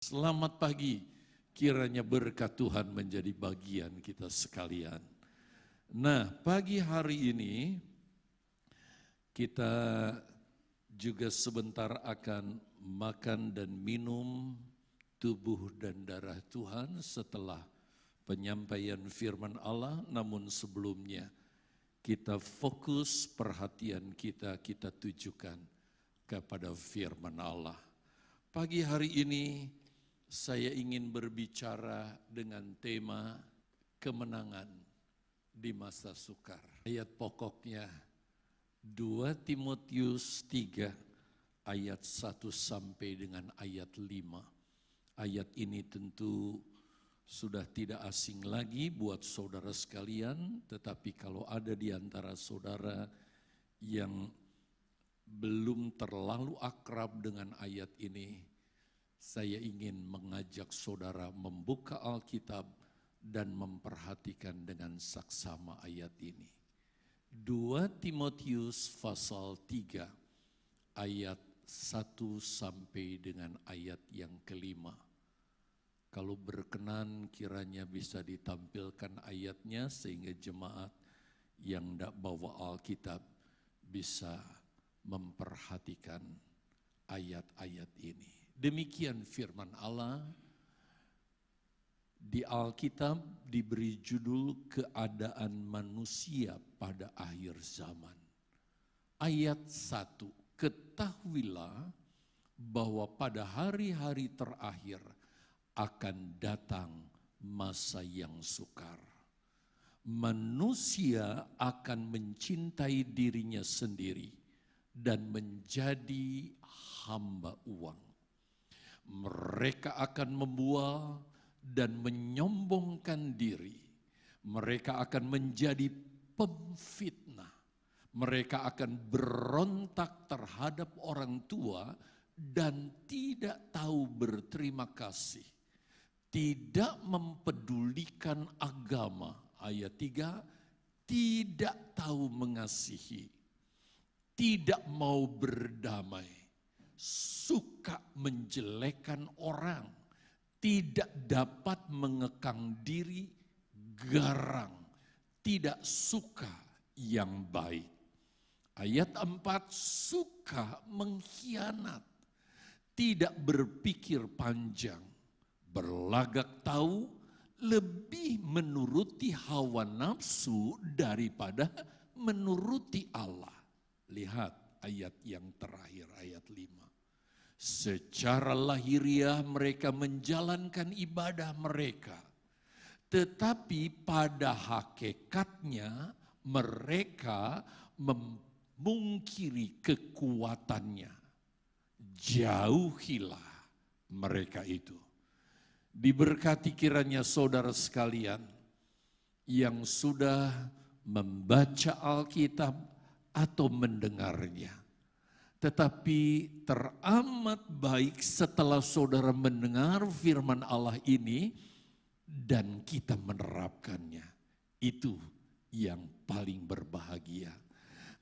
Selamat pagi, kiranya berkat Tuhan menjadi bagian kita sekalian. Nah, pagi hari ini kita juga sebentar akan makan dan minum tubuh dan darah Tuhan setelah penyampaian firman Allah. Namun sebelumnya kita fokus perhatian kita tujukan kepada firman Allah. Pagi hari ini saya ingin berbicara dengan tema kemenangan di masa sukar. Ayat pokoknya 2 Timotius 3 ayat 1 sampai dengan ayat 5. Ayat ini tentu sudah tidak asing lagi buat saudara sekalian, tetapi kalau ada di antara saudara yang belum terlalu akrab dengan ayat ini, saya ingin mengajak saudara membuka Alkitab dan memperhatikan dengan saksama ayat ini. 2 Timotius pasal 3 ayat 1 sampai dengan ayat yang kelima. Kalau berkenan kiranya bisa ditampilkan ayatnya sehingga jemaat yang tidak bawa Alkitab bisa memperhatikan ayat-ayat ini. Demikian firman Allah. Di Alkitab diberi judul keadaan manusia pada akhir zaman. Ayat 1, ketahuilah bahwa pada hari-hari terakhir akan datang masa yang sukar. Manusia akan mencintai dirinya sendiri dan menjadi hamba uang. Mereka akan membual dan menyombongkan diri. Mereka akan menjadi pemfitnah. Mereka akan berontak terhadap orang tua dan tidak tahu berterima kasih. Tidak mempedulikan agama. Ayat 3, tidak tahu mengasihi. Tidak mau berdamai. Suka menjelekan orang, tidak dapat mengekang diri, garang, tidak suka yang baik. Ayat 4, suka mengkhianat, tidak berpikir panjang, berlagak tahu, lebih menuruti hawa nafsu daripada menuruti Allah. Lihat ayat yang terakhir, ayat 5. Secara lahiriah mereka menjalankan ibadah mereka, tetapi pada hakikatnya mereka memungkiri kekuatannya. Jauhilah mereka itu. Diberkati kiranya saudara sekalian yang sudah membaca Alkitab atau mendengarnya. Tetapi teramat baik setelah saudara mendengar firman Allah ini dan kita menerapkannya. Itu yang paling berbahagia.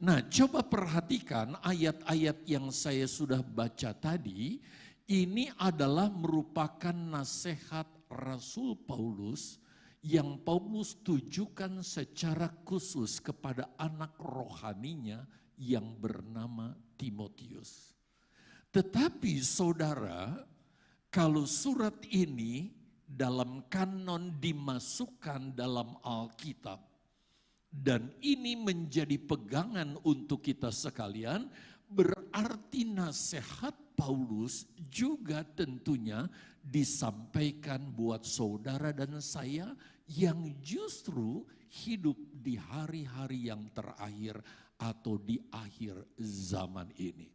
Nah, coba perhatikan ayat-ayat yang saya sudah baca tadi. Ini adalah merupakan nasihat Rasul Paulus yang Paulus tujukan secara khusus kepada anak rohaninya yang bernama Timotius. Tetapi saudara, kalau surat ini dalam kanon dimasukkan dalam Alkitab dan ini menjadi pegangan untuk kita sekalian, berarti nasihat Paulus juga tentunya disampaikan buat saudara dan saya yang justru hidup di hari-hari yang terakhir atau di akhir zaman ini.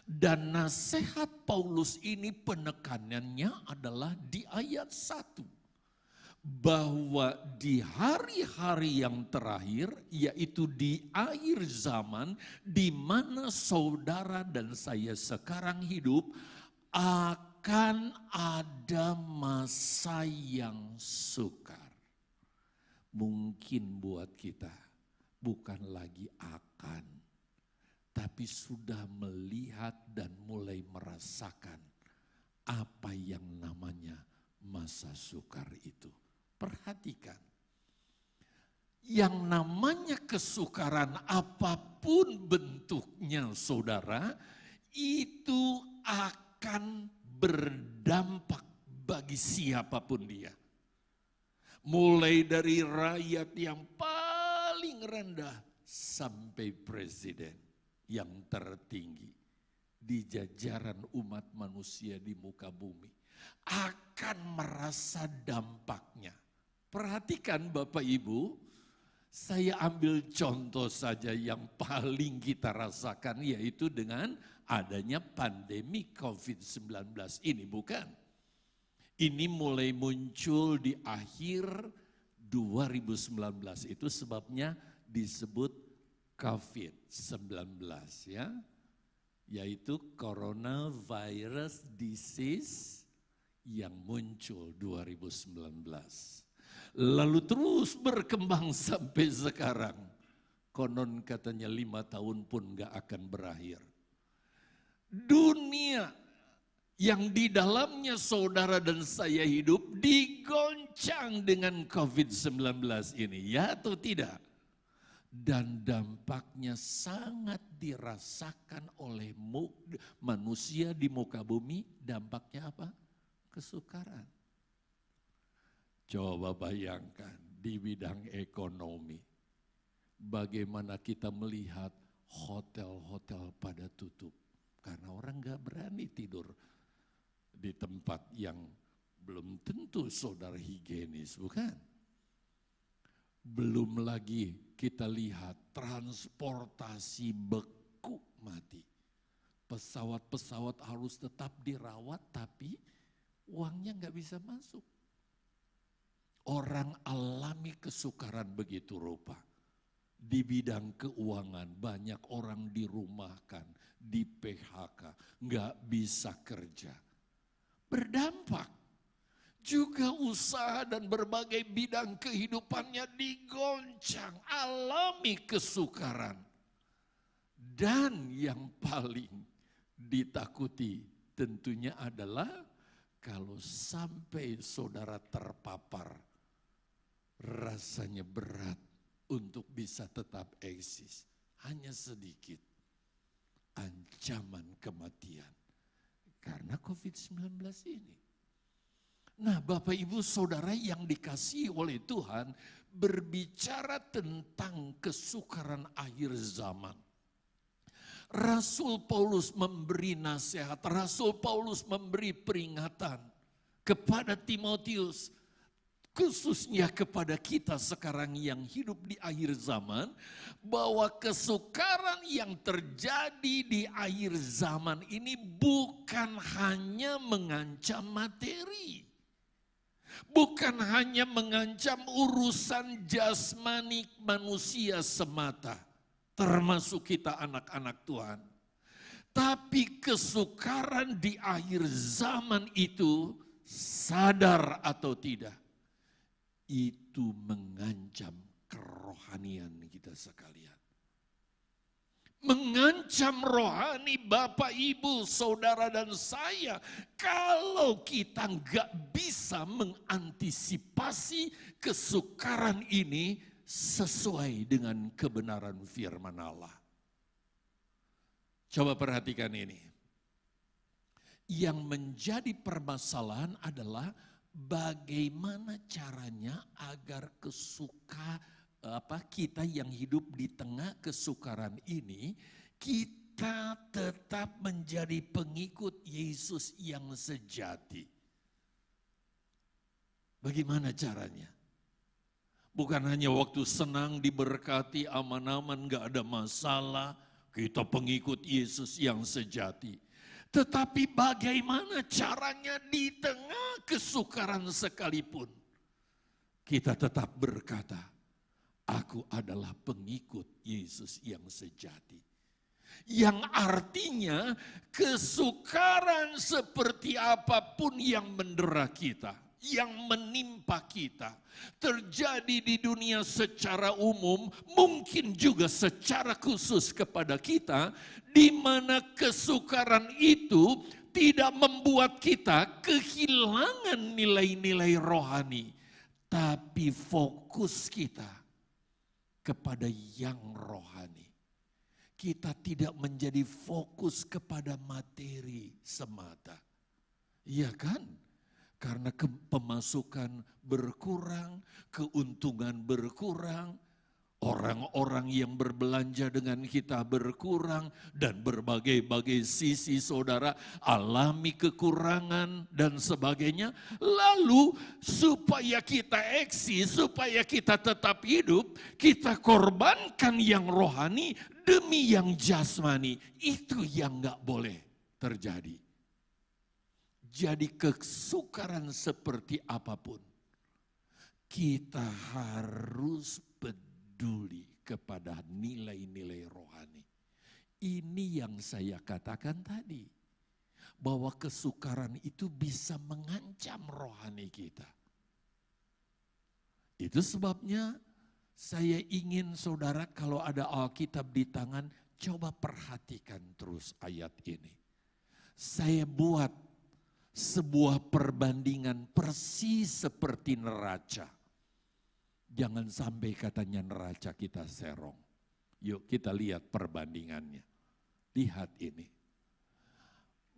Dan nasihat Paulus ini penekanannya adalah di ayat 1. Bahwa di hari-hari yang terakhir, yaitu di akhir zaman, di mana saudara dan saya sekarang hidup, akan ada masa yang sukar. Mungkin buat kita bukan lagi akan, tapi sudah melihat dan mulai merasakan apa yang namanya masa sukar itu. Perhatikan, yang namanya kesukaran apapun bentuknya saudara, itu akan berdampak bagi siapapun dia. Mulai dari rakyat yang paling rendah sampai presiden yang tertinggi di jajaran umat manusia di muka bumi akan merasa dampaknya. Perhatikan Bapak Ibu, saya ambil contoh saja yang paling kita rasakan, yaitu dengan adanya pandemi COVID-19 ini, bukan? Ini mulai muncul di akhir 2019, itu sebabnya disebut COVID-19 ya, yaitu coronavirus disease yang muncul 2019. Lalu terus berkembang sampai sekarang. Konon katanya 5 tahun pun gak akan berakhir. Dunia yang di dalamnya saudara dan saya hidup digoncang dengan COVID-19 ini, ya atau tidak? Dan dampaknya sangat dirasakan oleh manusia di muka bumi. Dampaknya apa? Kesukaran. Coba bayangkan di bidang ekonomi, bagaimana kita melihat hotel-hotel pada tutup. Karena orang gak berani tidur di tempat yang belum tentu saudara higienis, bukan? Belum lagi kita lihat transportasi beku mati. Pesawat-pesawat harus tetap dirawat tapi uangnya gak bisa masuk. Orang alami kesukaran begitu rupa. Di bidang keuangan banyak orang dirumahkan, di PHK, nggak bisa kerja. Berdampak. Juga usaha dan berbagai bidang kehidupannya digoncang, alami kesukaran. Dan yang paling ditakuti tentunya adalah kalau sampai saudara terpapar, rasanya berat untuk bisa tetap eksis. Hanya sedikit ancaman kematian karena COVID-19 ini. Nah Bapak Ibu Saudara yang dikasihi oleh Tuhan, berbicara tentang kesukaran akhir zaman. Rasul Paulus memberi nasihat, Rasul Paulus memberi peringatan kepada Timotius, khususnya kepada kita sekarang yang hidup di akhir zaman, bahwa kesukaran yang terjadi di akhir zaman ini bukan hanya mengancam materi, bukan hanya mengancam urusan jasmani manusia semata, termasuk kita anak-anak Tuhan. Tapi kesukaran di akhir zaman itu, sadar atau tidak, itu mengancam kerohanian kita sekalian. Mengancam rohani Bapak, Ibu, Saudara dan saya. Kalau kita nggak bisa mengantisipasi kesukaran ini sesuai dengan kebenaran firman Allah. Coba perhatikan ini. Yang menjadi permasalahan adalah bagaimana caranya agar kita yang hidup di tengah kesukaran ini, kita tetap menjadi pengikut Yesus yang sejati. Bagaimana caranya? Bukan hanya waktu senang diberkati, aman-aman, gak ada masalah, kita pengikut Yesus yang sejati. Tetapi bagaimana caranya di tengah kesukaran sekalipun, kita tetap berkata, aku adalah pengikut Yesus yang sejati. Yang artinya kesukaran seperti apapun yang mendera kita, yang menimpa kita, terjadi di dunia secara umum, mungkin juga secara khusus kepada kita, di mana kesukaran itu tidak membuat kita kehilangan nilai-nilai rohani, tapi fokus kita kepada yang rohani. Kita tidak menjadi fokus kepada materi semata. Iya kan? Karena pemasukan berkurang, keuntungan berkurang, orang-orang yang berbelanja dengan kita berkurang, dan berbagai-bagai sisi saudara alami kekurangan dan sebagainya. Lalu supaya kita eksis, supaya kita tetap hidup, kita korbankan yang rohani demi yang jasmani. Itu yang gak boleh terjadi. Jadi kesukaran seperti apapun, kita harus peduli kepada nilai-nilai rohani. Ini yang saya katakan tadi, bahwa kesukaran itu bisa mengancam rohani kita. Itu sebabnya saya ingin saudara kalau ada Alkitab di tangan, coba perhatikan terus ayat ini. Saya buat sebuah perbandingan persis seperti neraca. Jangan sampai katanya neraca kita serong. Yuk kita lihat perbandingannya. Lihat ini.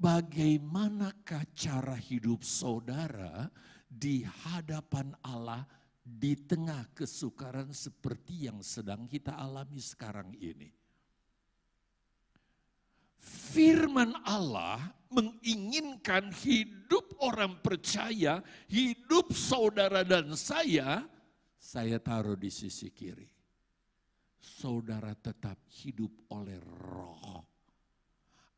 Bagaimanakah cara hidup saudara di hadapan Allah di tengah kesukaran seperti yang sedang kita alami sekarang ini? Firman Allah menginginkan hidup orang percaya, hidup saudara dan saya taruh di sisi kiri. Saudara tetap hidup oleh roh.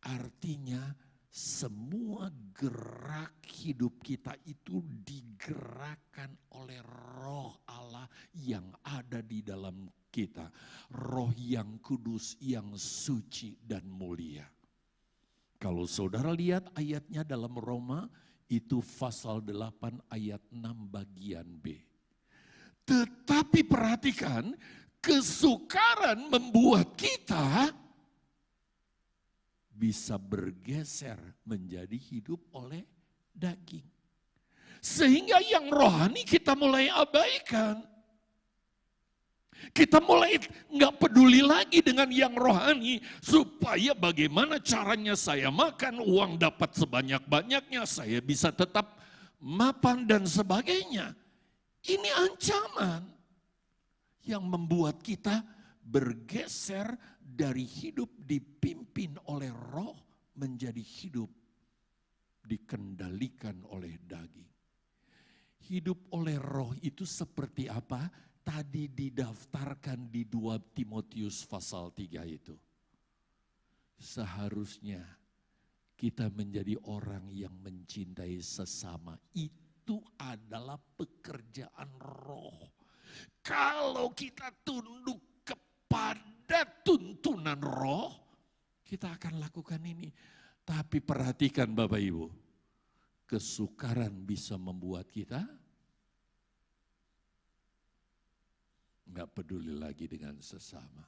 Artinya semua gerak hidup kita itu digerakkan oleh roh Allah yang ada di dalam kita. Roh yang kudus, yang suci dan mulia. Kalau saudara lihat ayatnya dalam Roma, itu pasal 8 ayat 6 bagian B. Tetapi perhatikan, kesukaran membuat kita bisa bergeser menjadi hidup oleh daging. Sehingga yang rohani kita mulai abaikan. Kita mulai nggak peduli lagi dengan yang rohani, supaya bagaimana caranya saya makan, uang dapat sebanyak-banyaknya, saya bisa tetap mapan dan sebagainya. Ini ancaman yang membuat kita bergeser dari hidup dipimpin oleh roh menjadi hidup dikendalikan oleh daging. Hidup oleh roh itu seperti apa? Tadi didaftarkan di 2 Timotius pasal 3 itu. Seharusnya kita menjadi orang yang mencintai sesama. Itu adalah pekerjaan roh. Kalau kita tunduk kepada tuntunan roh, kita akan lakukan ini. Tapi perhatikan Bapak Ibu, kesukaran bisa membuat kita nggak peduli lagi dengan sesama.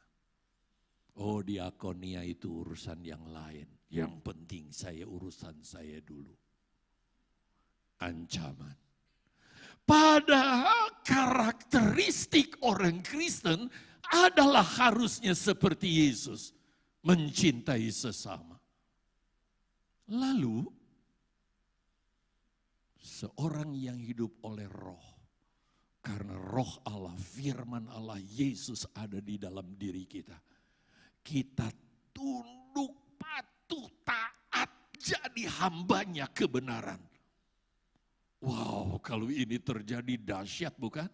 Oh, diakonia itu urusan yang lain. Yang penting urusan saya dulu. Ancaman. Padahal karakteristik orang Kristen adalah harusnya seperti Yesus. Mencintai sesama. Lalu, seorang yang hidup oleh roh. Karena roh Allah, firman Allah, Yesus ada di dalam diri kita. Kita tunduk, patuh, taat, jadi hambanya kebenaran. Wow, kalau ini terjadi dahsyat bukan?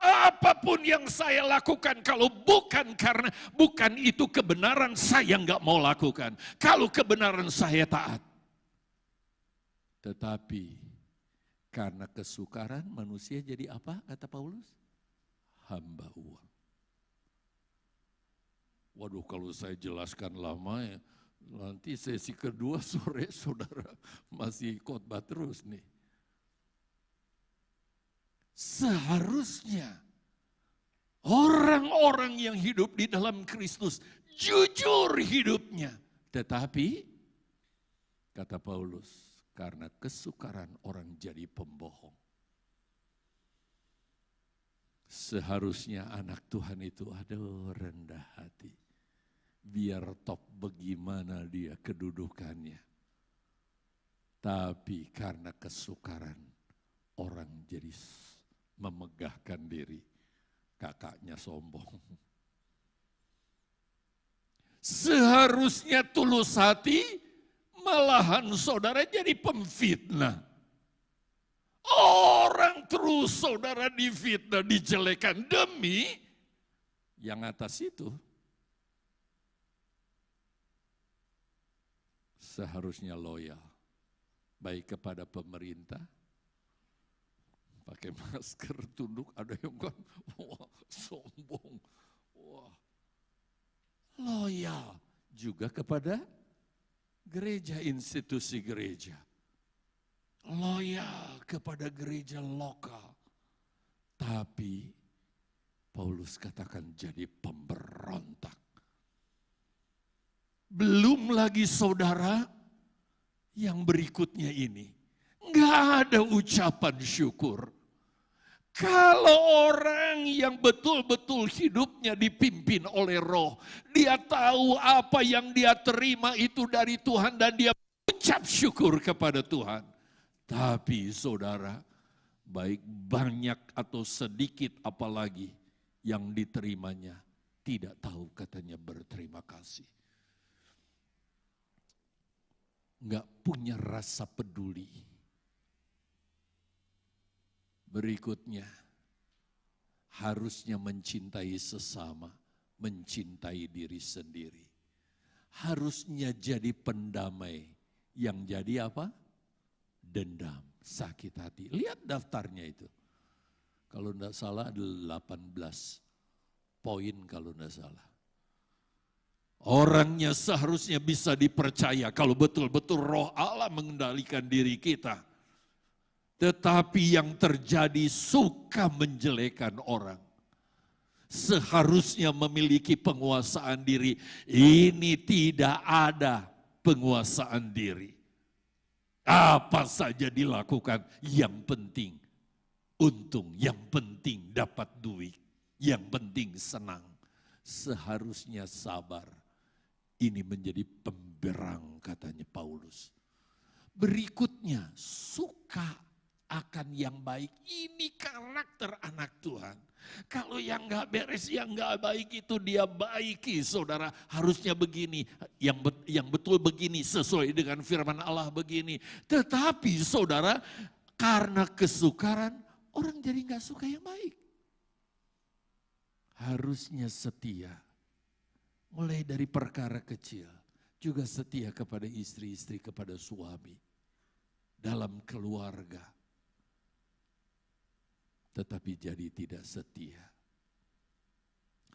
Apapun yang saya lakukan, kalau bukan itu kebenaran, saya nggak mau lakukan. Kalau kebenaran saya taat. Tetapi karena kesukaran manusia jadi apa kata Paulus? Hamba uang. Waduh, kalau saya jelaskan lama ya, nanti sesi kedua sore saudara masih khotbah terus nih. Seharusnya orang-orang yang hidup di dalam Kristus jujur hidupnya. Tetapi Kata Paulus, karena kesukaran orang jadi pembohong. Seharusnya anak Tuhan itu rendah hati. Biar top bagaimana dia kedudukannya. Tapi karena kesukaran orang jadi memegahkan diri. Kakaknya sombong. Seharusnya tulus hati, malahan saudara jadi pemfitnah. Orang terus saudara difitnah, dijelekan demi yang atas itu. Seharusnya loyal, baik kepada pemerintah, pakai masker, tunduk, ada yang kan, wah sombong, wah loyal juga kepada gereja, institusi gereja, loyal kepada gereja lokal. Tapi Paulus katakan jadi pemberontak. Belum lagi saudara yang berikutnya ini. Nggak ada ucapan syukur. Kalau orang yang betul-betul hidupnya dipimpin oleh Roh, dia tahu apa yang dia terima itu dari Tuhan dan dia ucap syukur kepada Tuhan. Tapi saudara, baik banyak atau sedikit apalagi yang diterimanya, tidak tahu katanya berterima kasih. Nggak punya rasa peduli. Berikutnya, harusnya mencintai sesama, mencintai diri sendiri. Harusnya jadi pendamai, yang jadi apa? Dendam, sakit hati. Lihat daftarnya itu. Kalau enggak salah ada 18 poin kalau enggak salah. Orangnya seharusnya bisa dipercaya kalau betul-betul Roh Allah mengendalikan diri kita. Tetapi yang terjadi suka menjelekan orang. Seharusnya memiliki penguasaan diri. Ini tidak ada penguasaan diri. Apa saja dilakukan, yang penting untung, yang penting dapat duit, yang penting senang. Seharusnya sabar. Ini menjadi pemberang katanya Paulus. Berikutnya suka akan yang baik. Ini karakter anak Tuhan. Kalau yang gak beres, yang gak baik itu dia baiki saudara. Harusnya begini, yang betul begini sesuai dengan firman Allah begini. Tetapi saudara, karena kesukaran orang jadi gak suka yang baik. Harusnya setia. Mulai dari perkara kecil, juga setia kepada istri-istri, kepada suami, dalam keluarga. Tetapi jadi tidak setia.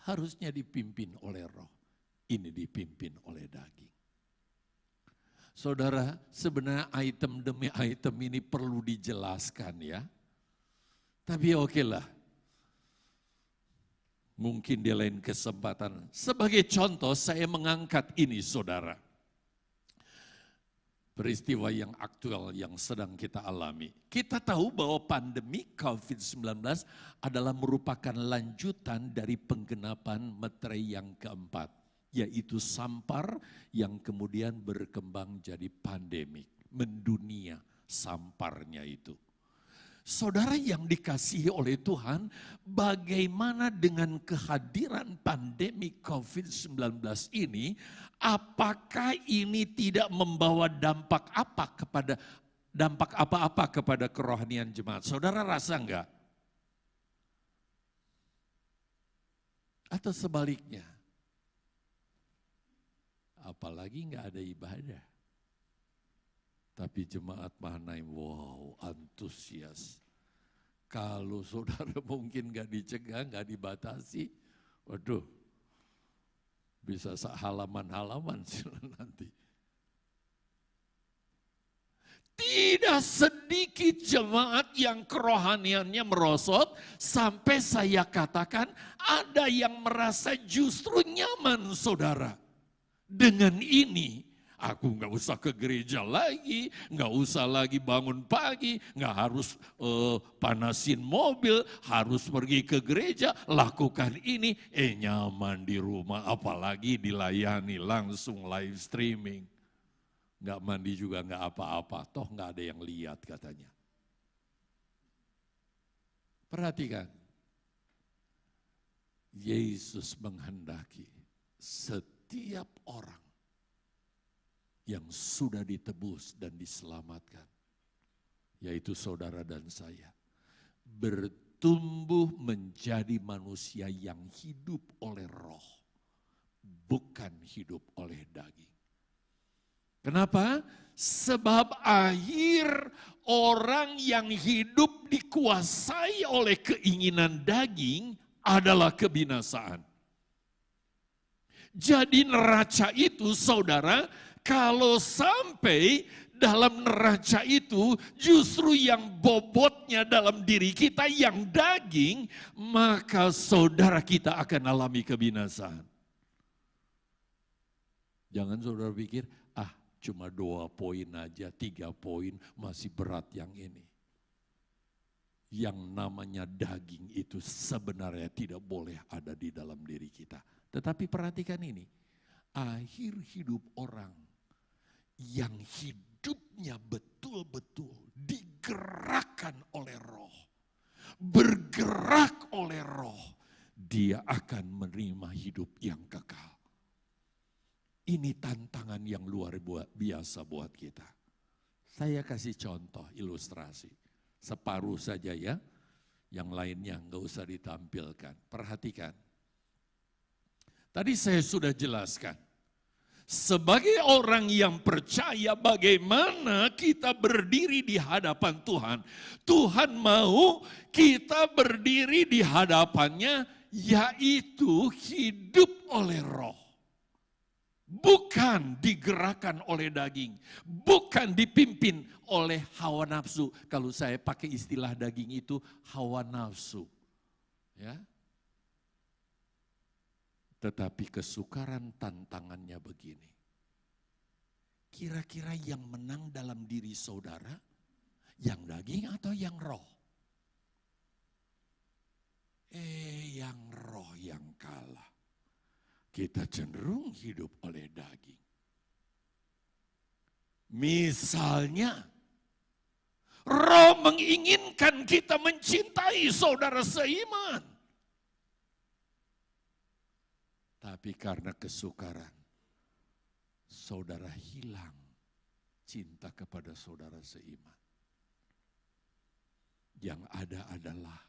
Harusnya dipimpin oleh Roh, ini dipimpin oleh daging. Saudara, sebenarnya item demi item ini perlu dijelaskan ya. Tapi okelah. Mungkin di lain kesempatan. Sebagai contoh saya mengangkat ini saudara. Peristiwa yang aktual yang sedang kita alami. Kita tahu bahwa pandemi COVID-19 adalah merupakan lanjutan dari penggenapan meterai yang keempat. Yaitu sampar yang kemudian berkembang jadi pandemik. Mendunia samparnya itu. Saudara yang dikasihi oleh Tuhan, bagaimana dengan kehadiran pandemi COVID-19 ini, apakah ini tidak membawa dampak apa-apa kepada kerohanian jemaat? Saudara rasa enggak? Atau sebaliknya? Apalagi enggak ada ibadah. Tapi jemaat Mahanaim, wow, antusias. Kalau saudara mungkin gak dicegah, gak dibatasi, waduh, bisa halaman-halaman nanti. Tidak sedikit jemaat yang kerohaniannya merosot, sampai saya katakan ada yang merasa justru nyaman saudara. Dengan ini, Aku nggak usah ke gereja lagi, nggak usah lagi bangun pagi, nggak harus panasin mobil, harus pergi ke gereja, lakukan ini, nyaman di rumah, apalagi dilayani langsung live streaming. Nggak mandi juga nggak apa-apa, toh nggak ada yang lihat katanya. Perhatikan, Yesus menghendaki setiap orang yang sudah ditebus dan diselamatkan, yaitu saudara dan saya, bertumbuh menjadi manusia yang hidup oleh roh, bukan hidup oleh daging. Kenapa? Sebab akhir orang yang hidup dikuasai oleh keinginan daging adalah kebinasaan. Jadi neraca itu, saudara, kalau sampai dalam neraca itu justru yang bobotnya dalam diri kita yang daging, maka saudara kita akan alami kebinasaan. Jangan saudara pikir, cuma 2 poin aja, 3 poin masih berat yang ini. Yang namanya daging itu sebenarnya tidak boleh ada di dalam diri kita. Tetapi perhatikan ini, akhir hidup orang yang hidupnya betul-betul digerakkan oleh roh, bergerak oleh roh, dia akan menerima hidup yang kekal. Ini tantangan yang luar biasa buat kita. Saya kasih contoh ilustrasi, separuh saja ya, yang lainnya nggak usah ditampilkan. Perhatikan, tadi saya sudah jelaskan, sebagai orang yang percaya bagaimana kita berdiri di hadapan Tuhan. Tuhan mau kita berdiri di hadapannya, yaitu hidup oleh roh. Bukan digerakkan oleh daging, bukan dipimpin oleh hawa nafsu. Kalau saya pakai istilah daging itu hawa nafsu. Ya. Tetapi kesukaran tantangannya begini. Kira-kira yang menang dalam diri saudara, yang daging atau yang roh? Yang roh yang kalah. Kita cenderung hidup oleh daging. Misalnya, roh menginginkan kita mencintai saudara seiman. Tapi karena kesukaran, saudara hilang cinta kepada saudara seiman. Yang ada adalah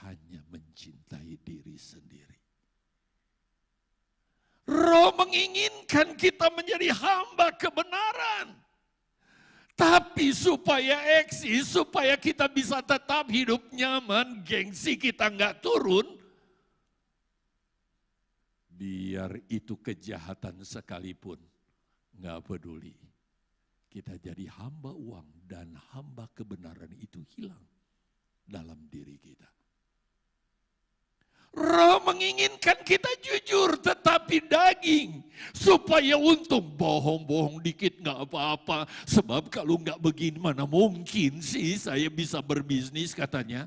hanya mencintai diri sendiri. Roh menginginkan kita menjadi hamba kebenaran. Tapi supaya eksis, supaya kita bisa tetap hidup nyaman, gengsi kita nggak turun. Biar itu kejahatan sekalipun, nggak peduli. Kita jadi hamba uang dan hamba kebenaran itu hilang dalam diri kita. Roh menginginkan kita jujur tetapi daging. Supaya untung bohong-bohong dikit gak apa-apa. Sebab kalau gak begini mana mungkin sih saya bisa berbisnis katanya.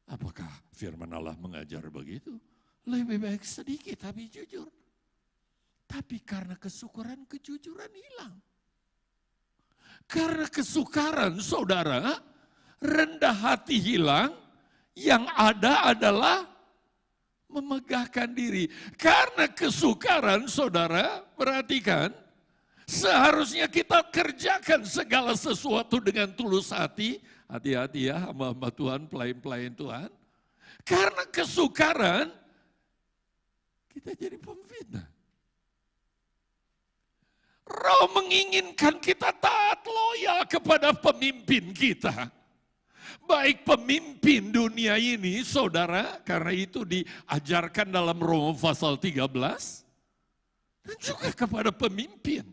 Apakah firman Allah mengajar begitu? Lebih baik sedikit tapi jujur. Tapi karena kesukaran kejujuran hilang. Karena kesukaran saudara rendah hati hilang. Yang ada adalah memegahkan diri. Karena kesukaran saudara, perhatikan, seharusnya kita kerjakan segala sesuatu dengan tulus hati. Hati-hati ya hamba-hamba Tuhan, pelayan-pelayan Tuhan. Karena kesukaran, kita jadi pemfitnah. Roh menginginkan kita taat loyal kepada pemimpin kita. Baik pemimpin dunia ini, saudara, karena itu diajarkan dalam Roma pasal 13. Dan juga kepada pemimpin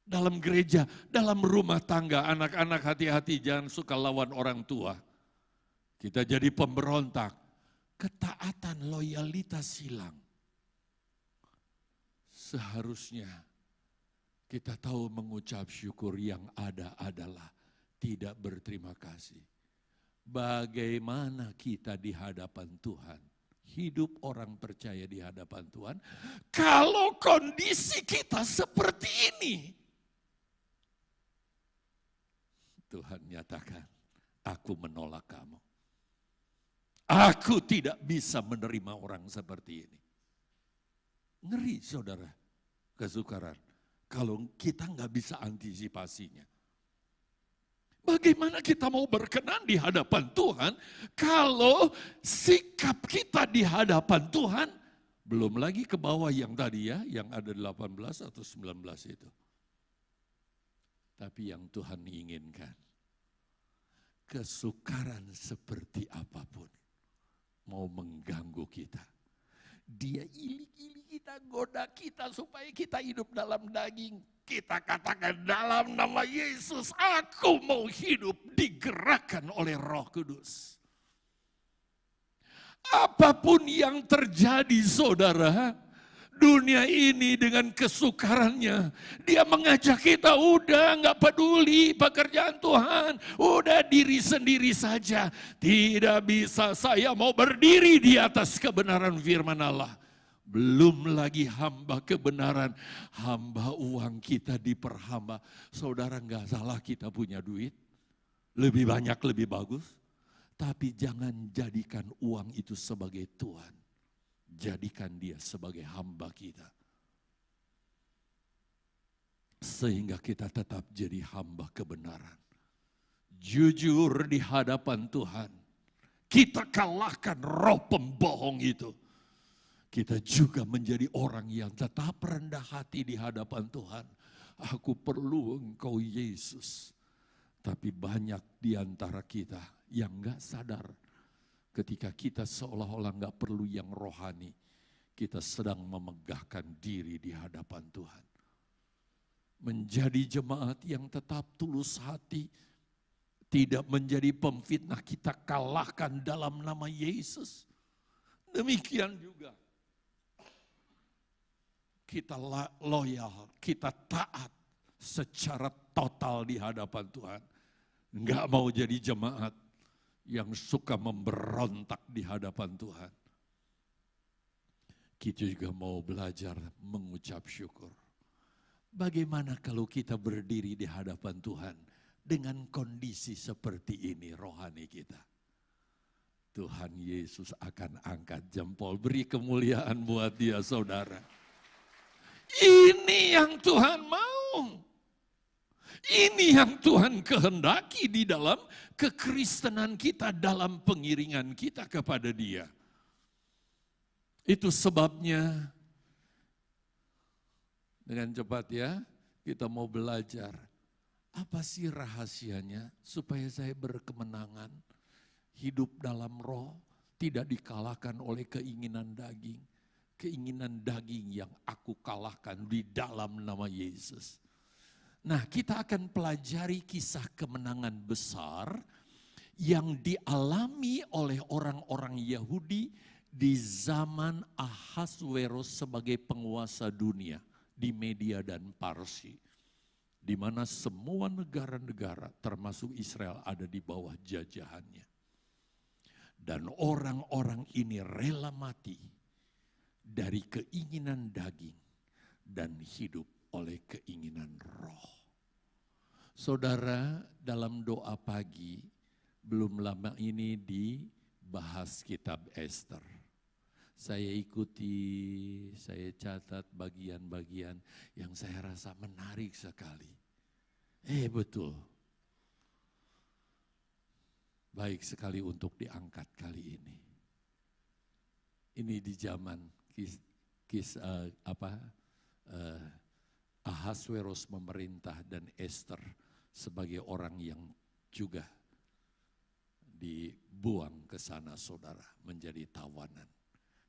dalam gereja, dalam rumah tangga. Anak-anak hati-hati jangan suka lawan orang tua. Kita jadi pemberontak. Ketaatan, loyalitas hilang. Seharusnya Kita tahu mengucap syukur yang ada adalah tidak berterima kasih. Bagaimana kita di hadapan Tuhan, hidup orang percaya di hadapan Tuhan, kalau kondisi kita seperti ini? Tuhan nyatakan, aku menolak kamu. Aku tidak bisa menerima orang seperti ini. Ngeri saudara, kesukaran. Kalau kita nggak bisa antisipasinya. Bagaimana kita mau berkenan di hadapan Tuhan kalau sikap kita di hadapan Tuhan, belum lagi ke bawah yang tadi ya, yang ada 18 atau 19 itu. Tapi yang Tuhan inginkan, kesukaran seperti apapun mau mengganggu kita. Dia ilik-ilik kita, goda kita supaya kita hidup dalam daging. Kita katakan dalam nama Yesus, aku mau hidup digerakkan oleh Roh Kudus. Apapun yang terjadi saudara, dunia ini dengan kesukarannya, dia mengajak kita udah gak peduli pekerjaan Tuhan, udah diri sendiri saja. Tidak bisa, saya mau berdiri di atas kebenaran firman Allah. Belum lagi hamba kebenaran, hamba uang kita diperhamba. Saudara gak salah kita punya duit, lebih banyak lebih bagus. Tapi jangan jadikan uang itu sebagai Tuhan. Jadikan dia sebagai hamba kita. Sehingga kita tetap jadi hamba kebenaran. Jujur di hadapan Tuhan. Kita kalahkan roh pembohong itu. Kita juga menjadi orang yang tetap rendah hati di hadapan Tuhan. Aku perlu Engkau Yesus. Tapi banyak di antara kita yang gak sadar. Ketika kita seolah-olah gak perlu yang rohani. Kita sedang memegahkan diri di hadapan Tuhan. Menjadi jemaat yang tetap tulus hati. Tidak menjadi pemfitnah, kita kalahkan dalam nama Yesus. Demikian juga. Kita loyal, kita taat secara total di hadapan Tuhan. Enggak mau jadi jemaat yang suka memberontak di hadapan Tuhan. Kita juga mau belajar mengucap syukur. Bagaimana kalau kita berdiri di hadapan Tuhan dengan kondisi seperti ini rohani kita? Tuhan Yesus akan angkat jempol, beri kemuliaan buat dia saudara. Ini yang Tuhan mau. Ini yang Tuhan kehendaki di dalam kekristenan kita, dalam pengiringan kita kepada Dia. Itu sebabnya dengan cepat ya kita mau belajar. Apa sih rahasianya supaya saya berkemenangan, hidup dalam roh, tidak dikalahkan oleh keinginan daging. Keinginan daging yang aku kalahkan di dalam nama Yesus. Nah, kita akan pelajari kisah kemenangan besar yang dialami oleh orang-orang Yahudi di zaman Ahasweros sebagai penguasa dunia di Media dan Parsi. Di mana semua negara-negara termasuk Israel ada di bawah jajahannya. Dan orang-orang ini rela mati dari keinginan daging dan hidup oleh keinginan roh. Saudara, dalam doa pagi belum lama ini dibahas kitab Ester. Saya ikuti, saya catat bagian-bagian yang saya rasa menarik sekali. Betul. Baik sekali untuk diangkat kali ini. Ini di zaman Ahasweros memerintah dan Ester sebagai orang yang juga dibuang ke sana saudara menjadi tawanan.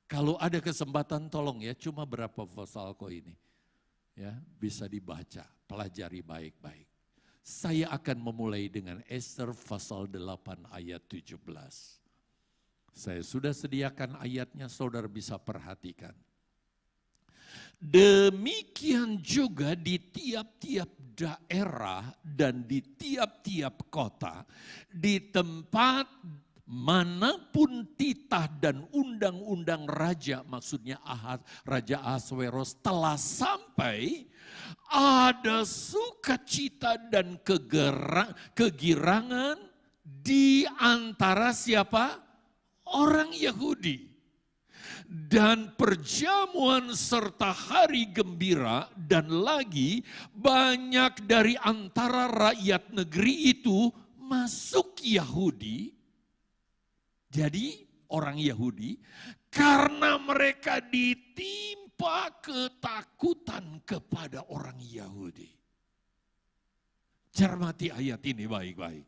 Kalau ada kesempatan tolong ya, cuma berapa pasalko ini ya, bisa dibaca, pelajari baik-baik. Saya akan memulai dengan Ester pasal 8 ayat 17. Saya sudah sediakan ayatnya, saudara bisa perhatikan. Demikian juga di tiap-tiap daerah dan di tiap-tiap kota, di tempat manapun titah dan undang-undang raja, maksudnya Raja Ahasweros telah sampai, ada sukacita dan kegirangan di antara siapa? Orang Yahudi. Dan perjamuan serta hari gembira, dan lagi banyak dari antara rakyat negeri itu masuk Yahudi. Jadi orang Yahudi, karena mereka ditimpa ketakutan kepada orang Yahudi. Cermati ayat ini baik-baik.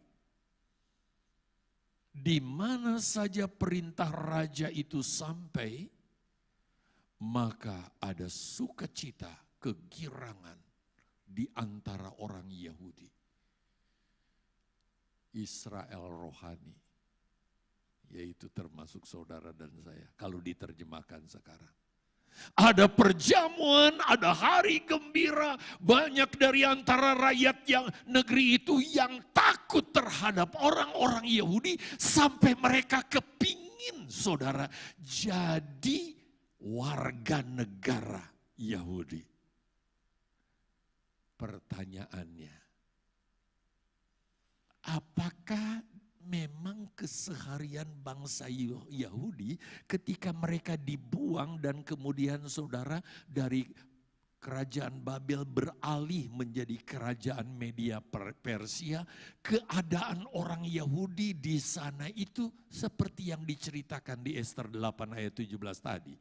Di mana saja perintah raja itu sampai, maka ada sukacita, kegirangan di antara orang Yahudi. Israel rohani, yaitu termasuk saudara dan saya, kalau diterjemahkan sekarang. Ada perjamuan, ada hari gembira, banyak dari antara rakyat yang negeri itu yang takut terhadap orang-orang Yahudi, sampai mereka kepingin saudara jadi warga negara Yahudi. Pertanyaannya, apakah memang keseharian bangsa Yahudi ketika mereka dibuang dan kemudian saudara dari kerajaan Babel beralih menjadi kerajaan Media Persia, keadaan orang Yahudi di sana itu seperti yang diceritakan di Ester 8 ayat 17 tadi.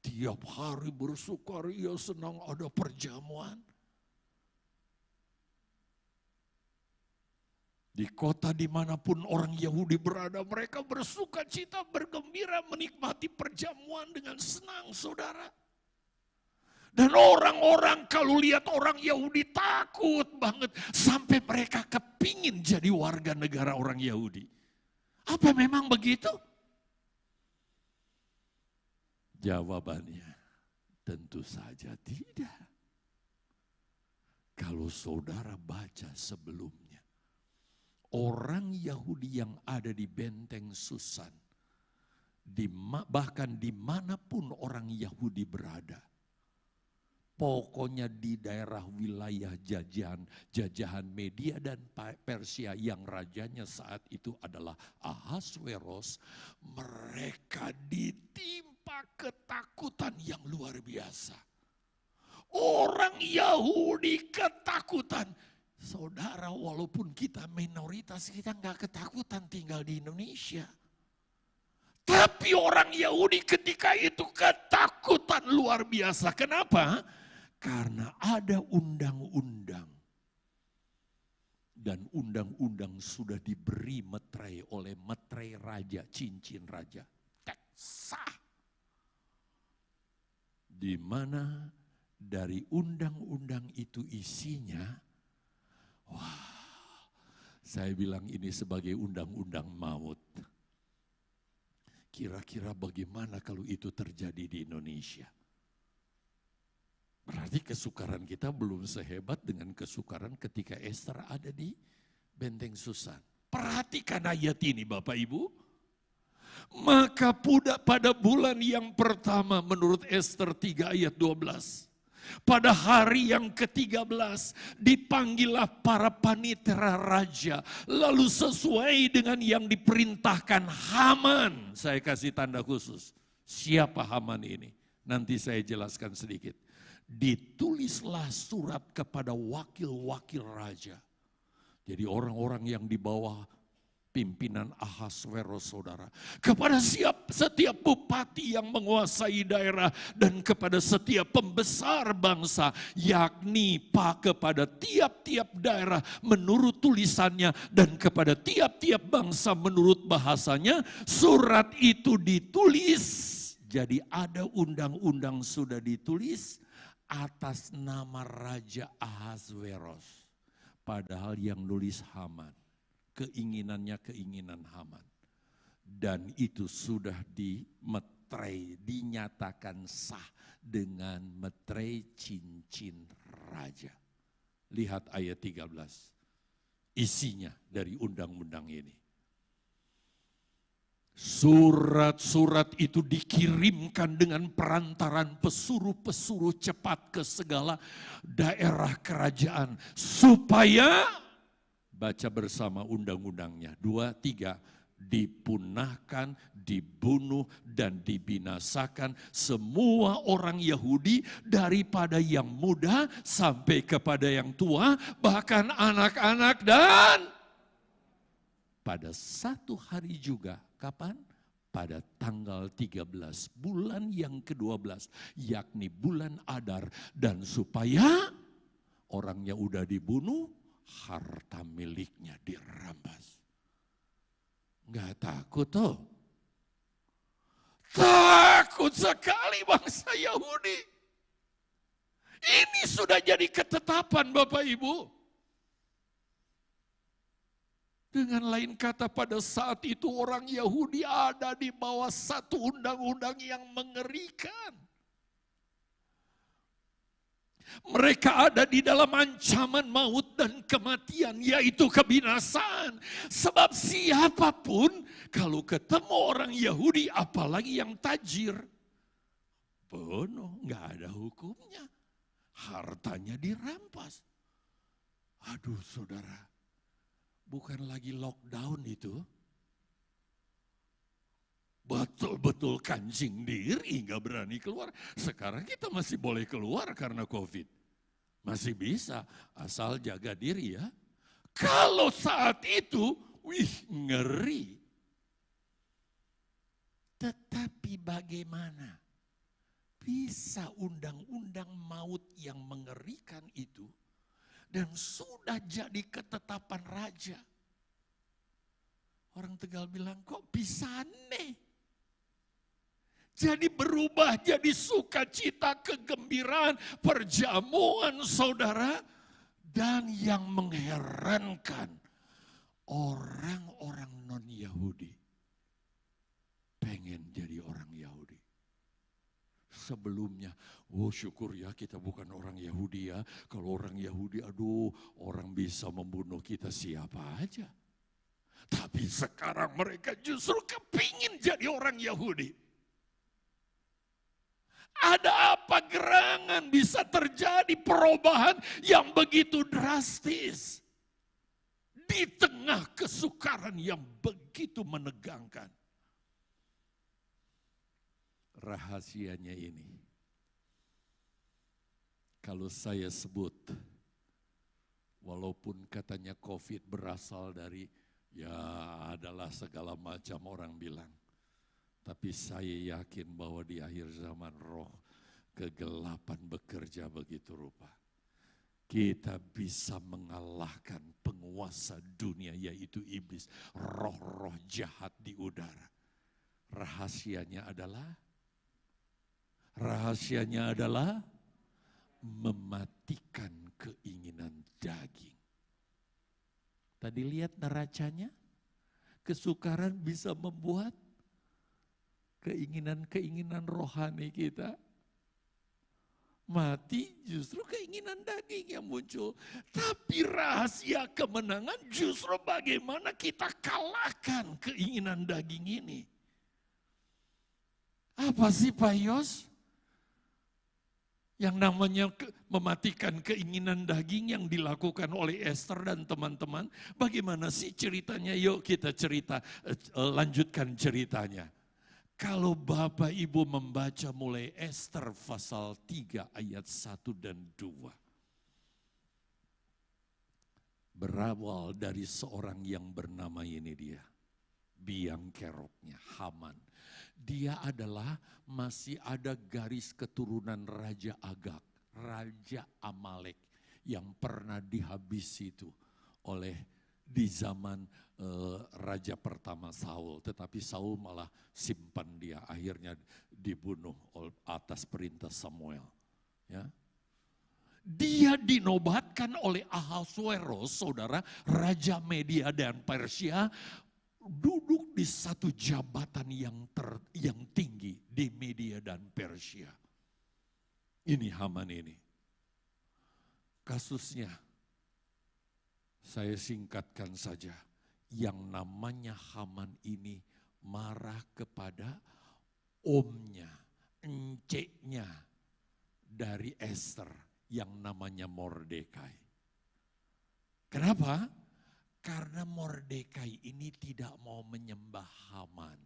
Tiap hari bersukaria, senang, ada perjamuan. Di kota dimanapun orang Yahudi berada, mereka bersuka cita, bergembira, menikmati perjamuan dengan senang, saudara. Dan orang-orang kalau lihat orang Yahudi takut banget, sampai mereka kepingin jadi warga negara orang Yahudi. Apa memang begitu? Jawabannya tentu saja tidak. Kalau saudara baca sebelumnya, orang Yahudi yang ada di benteng Susan, bahkan dimanapun orang Yahudi berada, pokoknya di daerah wilayah jajahan Media dan Persia yang rajanya saat itu adalah Ahasweros, mereka ditimpa ketakutan yang luar biasa. Orang Yahudi ketakutan. Saudara, walaupun kita minoritas, kita nggak ketakutan tinggal di Indonesia. Tapi orang Yahudi ketika itu ketakutan luar biasa. Kenapa? Karena ada undang-undang. Dan undang-undang sudah diberi meterai oleh meterai raja, cincin raja. Sah. Di mana dari undang-undang itu isinya, wah, saya bilang ini sebagai undang-undang maut. Kira-kira bagaimana kalau itu terjadi di Indonesia? Berarti kesukaran kita belum sehebat dengan kesukaran ketika Ester ada di benteng Susan. Perhatikan ayat ini Bapak Ibu. Maka pada bulan yang pertama menurut Ester 3 ayat 12. Pada hari yang ke-13 dipanggillah para panitera raja. Lalu sesuai dengan yang diperintahkan Haman. Saya kasih tanda khusus. Siapa Haman ini? Nanti saya jelaskan sedikit. Ditulislah surat kepada wakil-wakil raja. Jadi orang-orang yang di bawah pimpinan Ahasweros saudara. Kepada setiap bupati yang menguasai daerah dan kepada setiap pembesar bangsa, yakni kepada tiap-tiap daerah menurut tulisannya dan kepada tiap-tiap bangsa menurut bahasanya, surat itu ditulis. Jadi ada undang-undang sudah ditulis atas nama Raja Ahasweros. Padahal yang nulis Haman. Keinginannya keinginan Haman. Dan itu sudah meterei, dinyatakan sah dengan meterei cincin raja. Lihat ayat 13. Isinya dari undang-undang ini. Surat-surat itu dikirimkan dengan perantaran pesuruh-pesuruh cepat ke segala daerah kerajaan. Supaya, baca bersama undang-undangnya. 2, 3, dipunahkan, dibunuh, dan dibinasakan semua orang Yahudi daripada yang muda sampai kepada yang tua, bahkan anak-anak. Dan pada satu hari juga, kapan? Pada tanggal 13 bulan yang ke-12, yakni bulan Adar, dan supaya orangnya udah dibunuh, harta miliknya dirampas. Enggak takut tuh. Takut sekali bangsa Yahudi. Ini sudah jadi ketetapan Bapak Ibu. Dengan lain kata, pada saat itu orang Yahudi ada di bawah satu undang-undang yang mengerikan. Mereka ada di dalam ancaman maut dan kematian, yaitu kebinasaan. Sebab siapapun kalau ketemu orang Yahudi, apalagi yang tajir, bunuh, nggak ada hukumnya. Hartanya dirampas. Aduh saudara, bukan lagi lockdown itu. Betul-betul kancing diri, nggak berani keluar. Sekarang kita masih boleh keluar karena COVID. Masih bisa, asal jaga diri ya. Kalau saat itu, ngeri. Tetapi bagaimana bisa undang-undang maut yang mengerikan itu, dan sudah jadi ketetapan raja. Orang Tegal bilang, kok bisa aneh? Jadi berubah jadi sukacita, kegembiraan, perjamuan saudara. Dan yang mengherankan, orang-orang non-Yahudi pengen jadi orang Yahudi. Sebelumnya, oh syukur ya kita bukan orang Yahudi ya. Kalau orang Yahudi, aduh orang bisa membunuh kita siapa aja. Tapi sekarang mereka justru kepingin jadi orang Yahudi. Ada apa gerangan bisa terjadi perubahan yang begitu drastis di tengah kesukaran yang begitu menegangkan? Rahasianya ini, kalau saya sebut, walaupun katanya COVID berasal dari, ya adalah segala macam orang bilang. Tapi saya yakin bahwa di akhir zaman roh kegelapan bekerja begitu rupa. Kita bisa mengalahkan penguasa dunia yaitu iblis, roh-roh jahat di udara. Rahasianya adalah mematikan keinginan daging. Tadi lihat neracanya, kesukaran bisa membuat keinginan-keinginan rohani kita mati, justru keinginan daging yang muncul. Tapi rahasia kemenangan justru bagaimana kita kalahkan keinginan daging ini. Apa sih Pak Yos? Yang namanya mematikan keinginan daging yang dilakukan oleh Esther dan teman-teman. Bagaimana sih ceritanya? Yuk kita lanjutkan ceritanya. Kalau Bapak Ibu membaca mulai Esther pasal 3 ayat 1 dan 2. Berawal dari seorang yang bernama ini dia, biang keroknya, Haman. Dia adalah masih ada garis keturunan Raja Agag, Raja Amalek yang pernah dihabisi itu oleh di zaman raja pertama Saul, tetapi Saul malah simpan dia, akhirnya dibunuh atas perintah Samuel. Ya. Dia dinobatkan oleh Ahasuerus, saudara, raja Media dan Persia, duduk di satu jabatan yang tinggi di Media dan Persia. Ini Haman ini. Kasusnya, saya singkatkan saja. Yang namanya Haman ini marah kepada omnya, enceknya dari Esther yang namanya Mordekai. Kenapa? Karena Mordekai ini tidak mau menyembah Haman.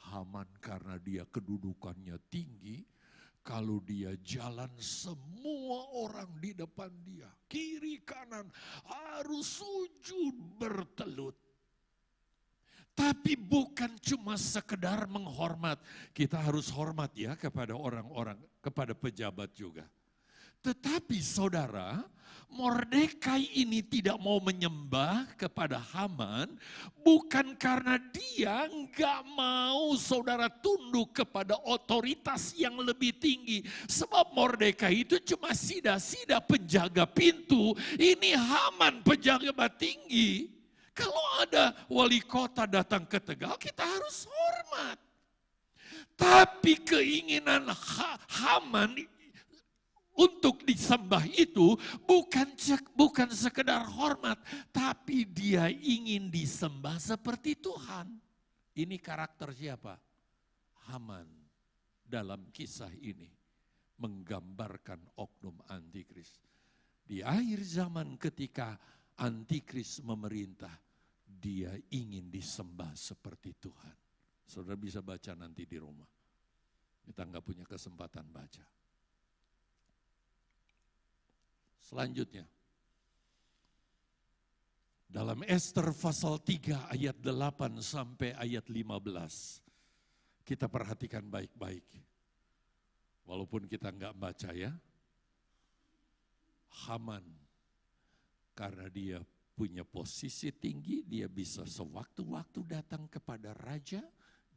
Haman karena dia kedudukannya tinggi, kalau dia jalan semua orang di depan dia, kiri kanan harus sujud bertelut. Tapi bukan cuma sekedar menghormat, kita harus hormat ya kepada orang-orang, kepada pejabat juga. Tetapi saudara, Mordekai ini tidak mau menyembah kepada Haman, bukan karena dia enggak mau saudara tunduk kepada otoritas yang lebih tinggi. Sebab Mordekai itu cuma sida-sida penjaga pintu, ini Haman pejabat tinggi. Kalau ada wali kota datang ke Tegal, kita harus hormat. Tapi keinginan Haman untuk disembah itu bukan sekedar hormat, tapi dia ingin disembah seperti Tuhan. Ini karakter siapa? Haman dalam kisah ini menggambarkan oknum antikris. Di akhir zaman ketika antikris memerintah, dia ingin disembah seperti Tuhan. Saudara bisa baca nanti di rumah. Kita nggak punya kesempatan baca. Selanjutnya, dalam Esther pasal 3 ayat 8 sampai ayat 15, kita perhatikan baik-baik. Walaupun kita enggak baca ya, Haman karena dia punya posisi tinggi, dia bisa sewaktu-waktu datang kepada raja,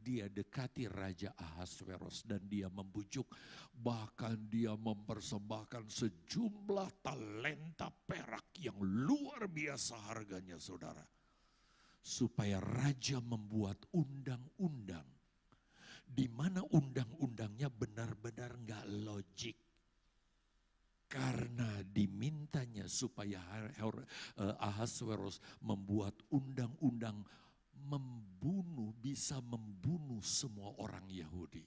dia dekati Raja Ahasveros dan dia membujuk, bahkan dia mempersembahkan sejumlah talenta perak yang luar biasa harganya saudara. Supaya raja membuat undang-undang, di mana undang-undangnya benar-benar enggak logik. Karena dimintanya supaya Ahasveros membuat undang-undang bisa membunuh semua orang Yahudi.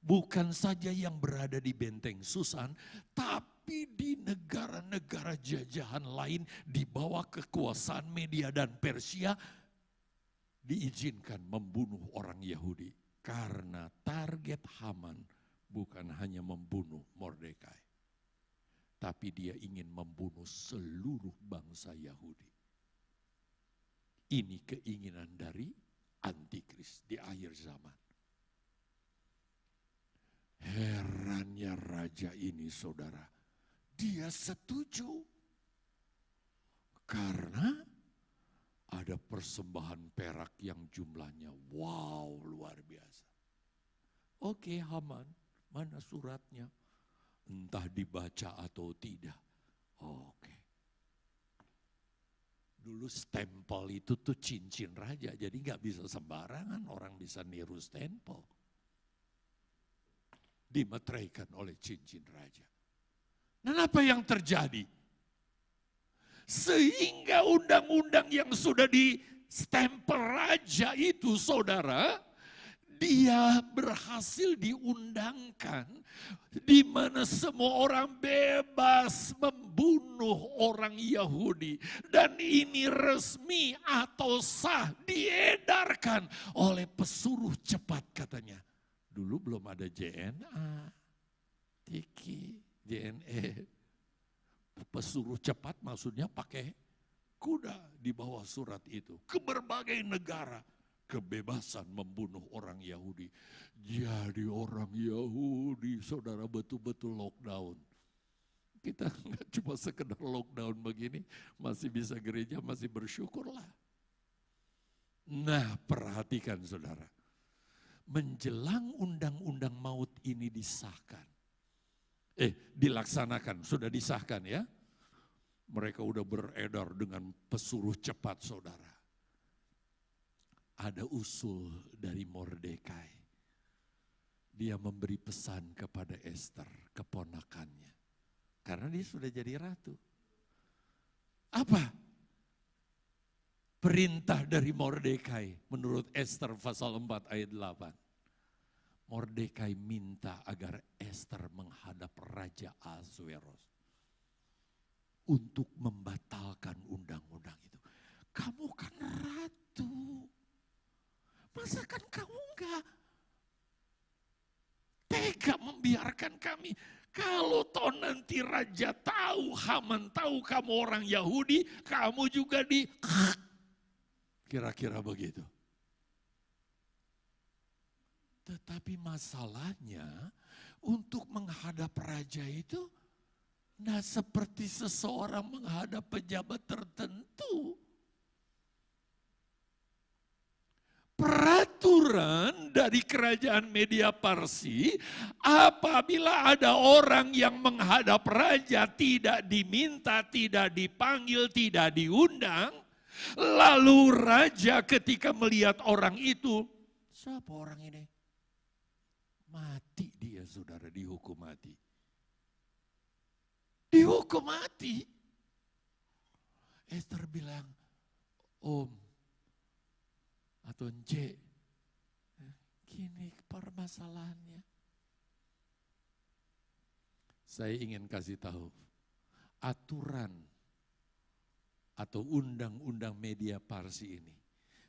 Bukan saja yang berada di benteng Susan, tapi di negara-negara jajahan lain di bawah kekuasaan Media dan Persia diizinkan membunuh orang Yahudi. Karena target Haman bukan hanya membunuh Mordekai, tapi dia ingin membunuh seluruh bangsa Yahudi. Ini keinginan dari antikris di akhir zaman. Herannya raja ini saudara, dia setuju. Karena ada persembahan perak yang jumlahnya wow luar biasa. Oke Haman, mana suratnya? Entah dibaca atau tidak. Oke. Dulu stempel itu tuh cincin raja, jadi nggak bisa sembarangan orang bisa niru stempel. Dimeteraikan oleh cincin raja. Dan apa yang terjadi? Sehingga undang-undang yang sudah di stempel raja itu saudara, dia berhasil diundangkan di mana semua orang bebas membunuh orang Yahudi. Dan ini resmi atau sah diedarkan oleh pesuruh cepat katanya. Dulu belum ada JNA, Tiki, JNE. Pesuruh cepat maksudnya pakai kuda di bawah surat itu. Ke berbagai negara. Kebebasan membunuh orang Yahudi. Jadi orang Yahudi, saudara betul-betul lockdown. Kita nggak cuma sekedar lockdown begini, masih bisa gereja, masih bersyukurlah. Nah perhatikan saudara, menjelang undang-undang maut ini disahkan. Dilaksanakan, sudah disahkan ya. Mereka udah beredar dengan pesuruh cepat, saudara. Ada usul dari Mordekai. Dia memberi pesan kepada Esther, keponakannya. Karena dia sudah jadi ratu. Apa? Perintah dari Mordekai menurut Esther pasal 4 ayat 8. Mordekai minta agar Esther menghadap Raja Ahasveros untuk membatalkan undang-undang itu. Kamu kan ratu. Masa kan kamu enggak tega membiarkan kami. Kalau toh nanti raja tahu, Haman tahu kamu orang Yahudi, kamu juga di... Kira-kira begitu. Tetapi masalahnya untuk menghadap raja itu nah seperti seseorang menghadap pejabat tertentu. Peraturan dari kerajaan Media Parsi, apabila ada orang yang menghadap raja tidak diminta, tidak dipanggil, tidak diundang, lalu raja ketika melihat orang itu, siapa orang ini? Mati dia, saudara, dihukum mati. Dihukum mati. Esther bilang, Om atau Encik, gini permasalahannya. Saya ingin kasih tahu, aturan atau undang-undang Media Parsi ini,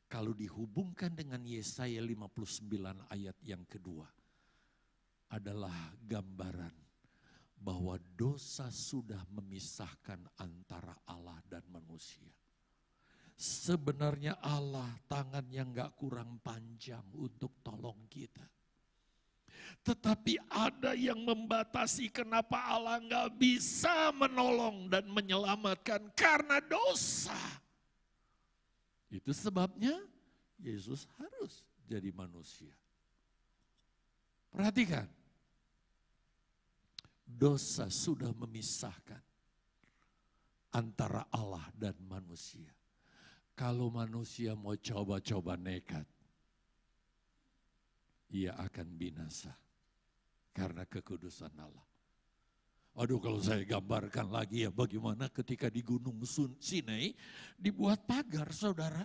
kalau dihubungkan dengan Yesaya 59 ayat yang kedua, adalah gambaran bahwa dosa sudah memisahkan antara Allah dan manusia. Sebenarnya Allah tangannya gak kurang panjang untuk tolong kita. Tetapi ada yang membatasi kenapa Allah gak bisa menolong dan menyelamatkan karena dosa. Itu sebabnya Yesus harus jadi manusia. Perhatikan. Dosa sudah memisahkan antara Allah dan manusia. Kalau manusia mau coba-coba nekat, ia akan binasa karena kekudusan Allah. Aduh, kalau saya gambarkan lagi ya bagaimana ketika di Gunung Sinai dibuat pagar, saudara.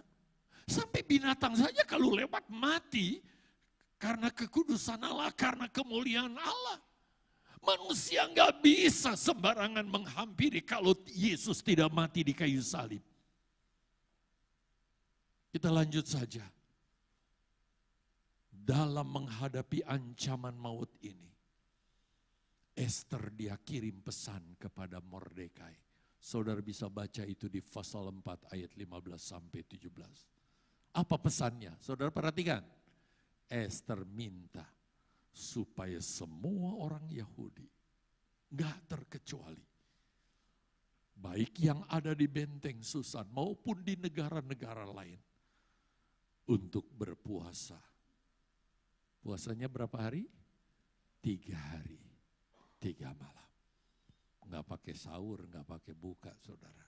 Sampai binatang saja kalau lewat mati karena kekudusan Allah, karena kemuliaan Allah. Manusia nggak bisa sembarangan menghampiri kalau Yesus tidak mati di kayu salib. Kita lanjut saja. Dalam menghadapi ancaman maut ini, Esther dia kirim pesan kepada Mordekai. Saudara bisa baca itu di pasal 4 ayat 15 sampai 17. Apa pesannya? Saudara perhatikan. Esther minta supaya semua orang Yahudi, gak terkecuali, baik yang ada di benteng Susan maupun di negara-negara lain, untuk berpuasa. Puasanya berapa hari? 3 hari, 3 malam. Gak pakai sahur, gak pakai buka, saudara.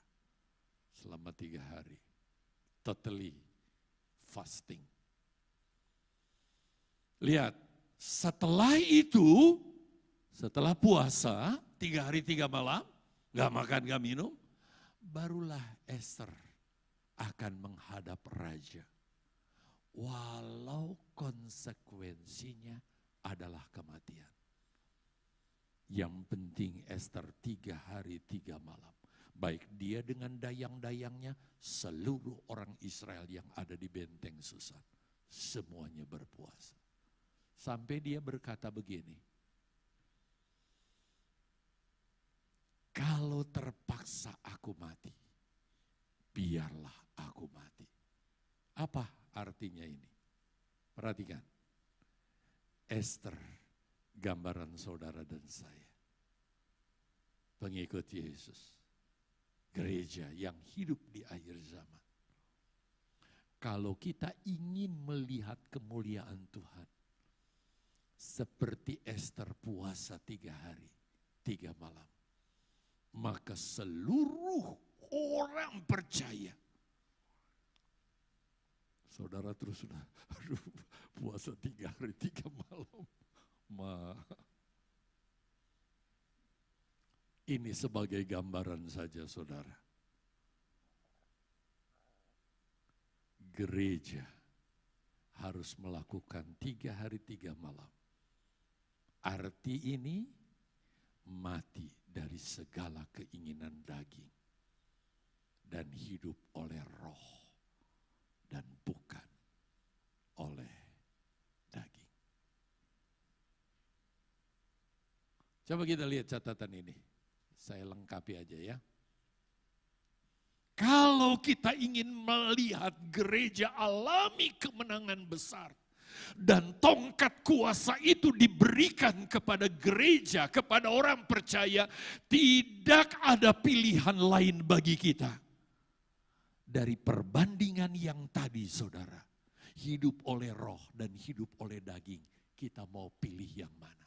Selama 3 hari, totally fasting. Lihat, setelah itu, setelah puasa, 3 hari 3 malam, gak makan gak minum, barulah Esther akan menghadap raja. Walau konsekuensinya adalah kematian. Yang penting Esther 3 hari 3 malam. Baik dia dengan dayang-dayangnya, seluruh orang Israel yang ada di benteng Susan. Semuanya berpuasa. Sampai dia berkata begini, kalau terpaksa aku mati, biarlah aku mati. Apa artinya ini? Perhatikan, Esther, gambaran saudara dan saya. Pengikut Yesus, gereja yang hidup di akhir zaman. Kalau kita ingin melihat kemuliaan Tuhan, seperti Esther puasa 3 hari, 3 malam. maka seluruh orang percaya. Saudara terus sudah, aduh, puasa 3 hari 3 malam. Ini sebagai gambaran saja, saudara. Gereja harus melakukan 3 hari 3 malam. Arti ini mati dari segala keinginan daging dan hidup oleh roh dan bukan oleh daging. Coba kita lihat catatan ini. Saya lengkapi aja ya. Kalau kita ingin melihat gereja alami kemenangan besar dan tongkat kuasa itu diberikan kepada gereja, kepada orang percaya, tidak ada pilihan lain bagi kita. Dari perbandingan yang tadi, saudara, hidup oleh roh dan hidup oleh daging, kita mau pilih yang mana?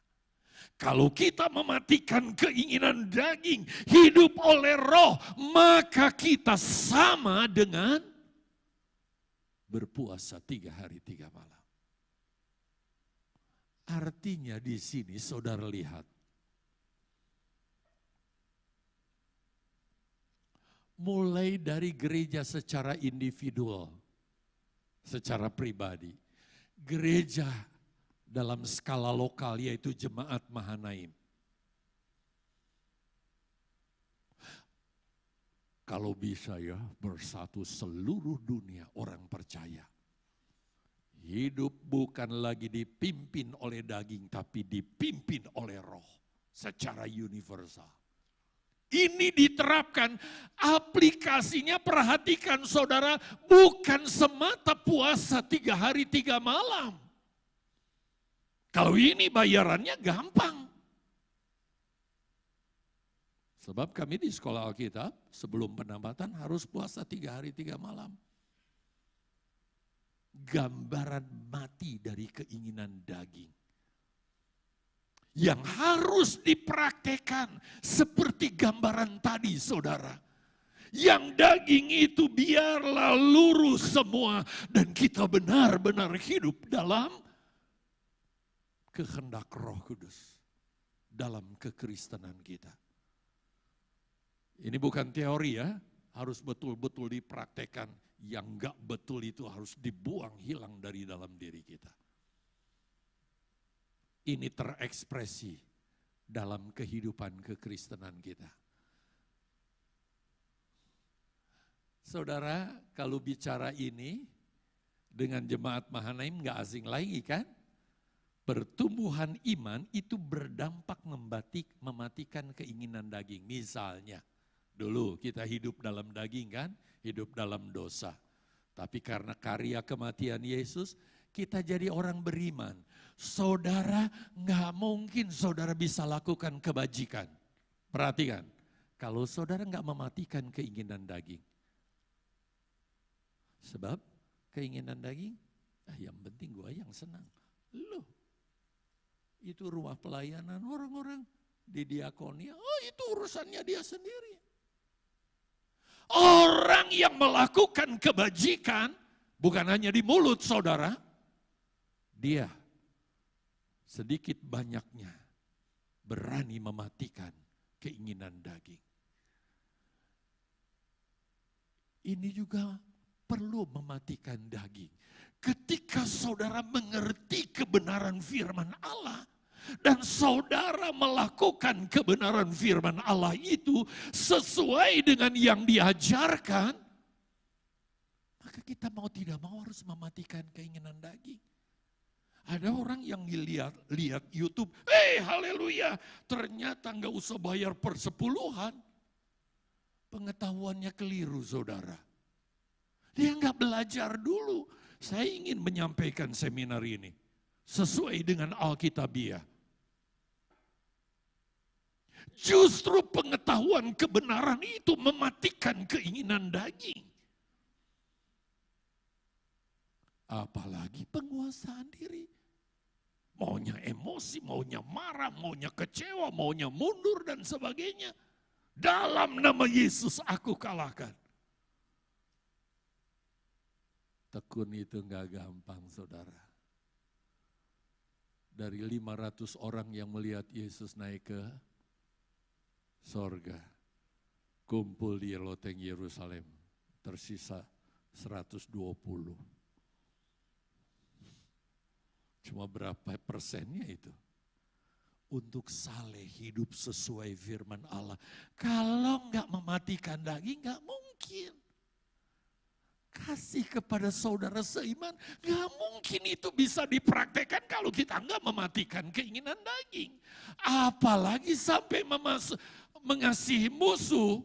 Kalau kita mematikan keinginan daging, hidup oleh roh, maka kita sama dengan berpuasa 3 hari 3 malam. Artinya di sini saudara lihat, mulai dari gereja secara individual, secara pribadi, gereja dalam skala lokal yaitu Jemaat Mahanaim. Kalau bisa ya bersatu seluruh dunia orang percaya. Hidup bukan lagi dipimpin oleh daging tapi dipimpin oleh roh secara universal. Ini diterapkan, aplikasinya perhatikan saudara, bukan semata puasa 3 hari 3 malam. Kalau ini bayarannya gampang. Sebab kami di sekolah Alkitab sebelum penambatan harus puasa 3 hari 3 malam. Gambaran mati dari keinginan daging. Yang harus dipraktekkan seperti gambaran tadi saudara. Yang daging itu biarlah lurus semua dan kita benar-benar hidup dalam kehendak Roh Kudus dalam kekristenan kita. Ini bukan teori ya, harus betul-betul dipraktekkan. Yang enggak betul itu harus dibuang, hilang dari dalam diri kita. Ini terekspresi dalam kehidupan kekristenan kita. Saudara, kalau bicara ini dengan Jemaat Mahanaim enggak asing lagi kan? Pertumbuhan iman itu berdampak mematikan keinginan daging. Misalnya, dulu kita hidup dalam daging kan, hidup dalam dosa. Tapi karena karya kematian Yesus, kita jadi orang beriman. Saudara, nggak mungkin saudara bisa lakukan kebajikan. Perhatikan, kalau saudara nggak mematikan keinginan daging. Sebab keinginan daging, yang penting gua yang senang. Loh. Itu rumah pelayanan orang-orang di diakonia, itu urusannya dia sendiri. Orang yang melakukan kebajikan, bukan hanya di mulut saudara, dia sedikit banyaknya berani mematikan keinginan daging. Ini juga perlu mematikan daging. Ketika saudara mengerti kebenaran firman Allah dan saudara melakukan kebenaran firman Allah itu sesuai dengan yang diajarkan, maka kita mau tidak mau harus mematikan keinginan daging. Ada orang yang lihat YouTube, haleluya, ternyata nggak usah bayar persepuluhan. Pengetahuannya keliru saudara. Dia nggak belajar dulu. Saya ingin menyampaikan seminar ini sesuai dengan Alkitabiah. Justru pengetahuan kebenaran itu mematikan keinginan daging. Apalagi penguasaan diri. Maunya emosi, maunya marah, maunya kecewa, maunya mundur dan sebagainya. Dalam nama Yesus aku kalahkan. Tekun itu enggak gampang, saudara. Dari 500 orang yang melihat Yesus naik ke sorga, kumpul di loteng Yerusalem, tersisa 120. Cuma berapa persennya itu? Untuk saleh hidup sesuai firman Allah. Kalau enggak mematikan daging, enggak mungkin. Kasih kepada saudara seiman, enggak mungkin itu bisa dipraktekkan kalau kita enggak mematikan keinginan daging. Apalagi sampai mengasihi musuh.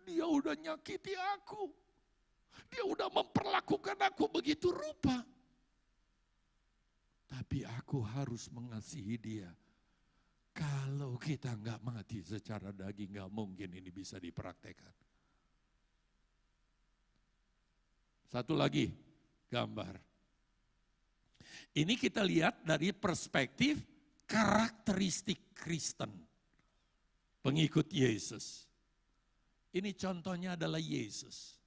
Dia udah nyakiti aku. Dia udah memperlakukan aku begitu rupa. Tapi aku harus mengasihi dia. Kalau kita enggak mati secara daging, enggak mungkin ini bisa dipraktekkan. Satu lagi gambar. Ini kita lihat dari perspektif karakteristik Kristen. Pengikut Yesus. Ini contohnya adalah Yesus.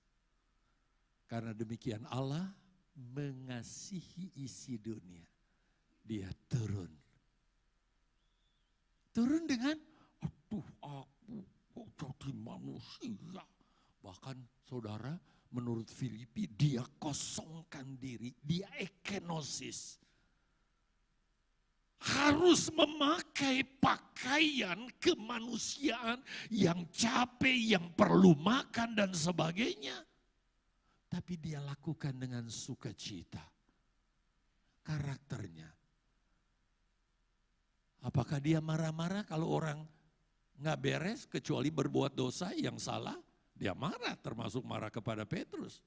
Karena demikian Allah mengasihi isi dunia. Dia turun. Turun dengan, aduh aku kok jadi manusia. Bahkan saudara, menurut Filipi dia kosongkan diri, dia ekenosis. Harus memakai pakaian kemanusiaan yang capek, yang perlu makan dan sebagainya. Tapi dia lakukan dengan sukacita. Karakternya. Apakah dia marah-marah kalau orang nggak beres kecuali berbuat dosa yang salah? Dia marah, termasuk marah kepada Petrus.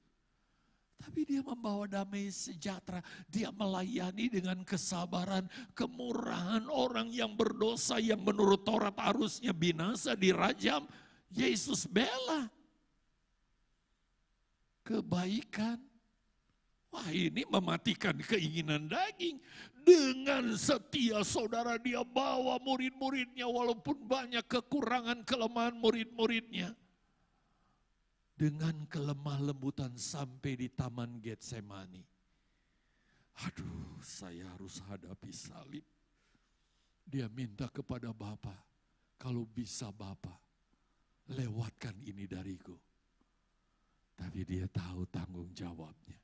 Tapi dia membawa damai sejahtera. Dia melayani dengan kesabaran, kemurahan orang yang berdosa yang menurut Taurat harusnya binasa, dirajam. Yesus bela. Kebaikan. Wah, ini mematikan keinginan daging. Dengan setia saudara dia bawa murid-muridnya walaupun banyak kekurangan kelemahan murid-muridnya. Dengan kelemah lembutan sampai di taman Getsemani. Aduh, saya harus hadapi salib. Dia minta kepada Bapa, kalau bisa Bapa, lewatkan ini dariku. Tapi dia tahu tanggung jawabnya.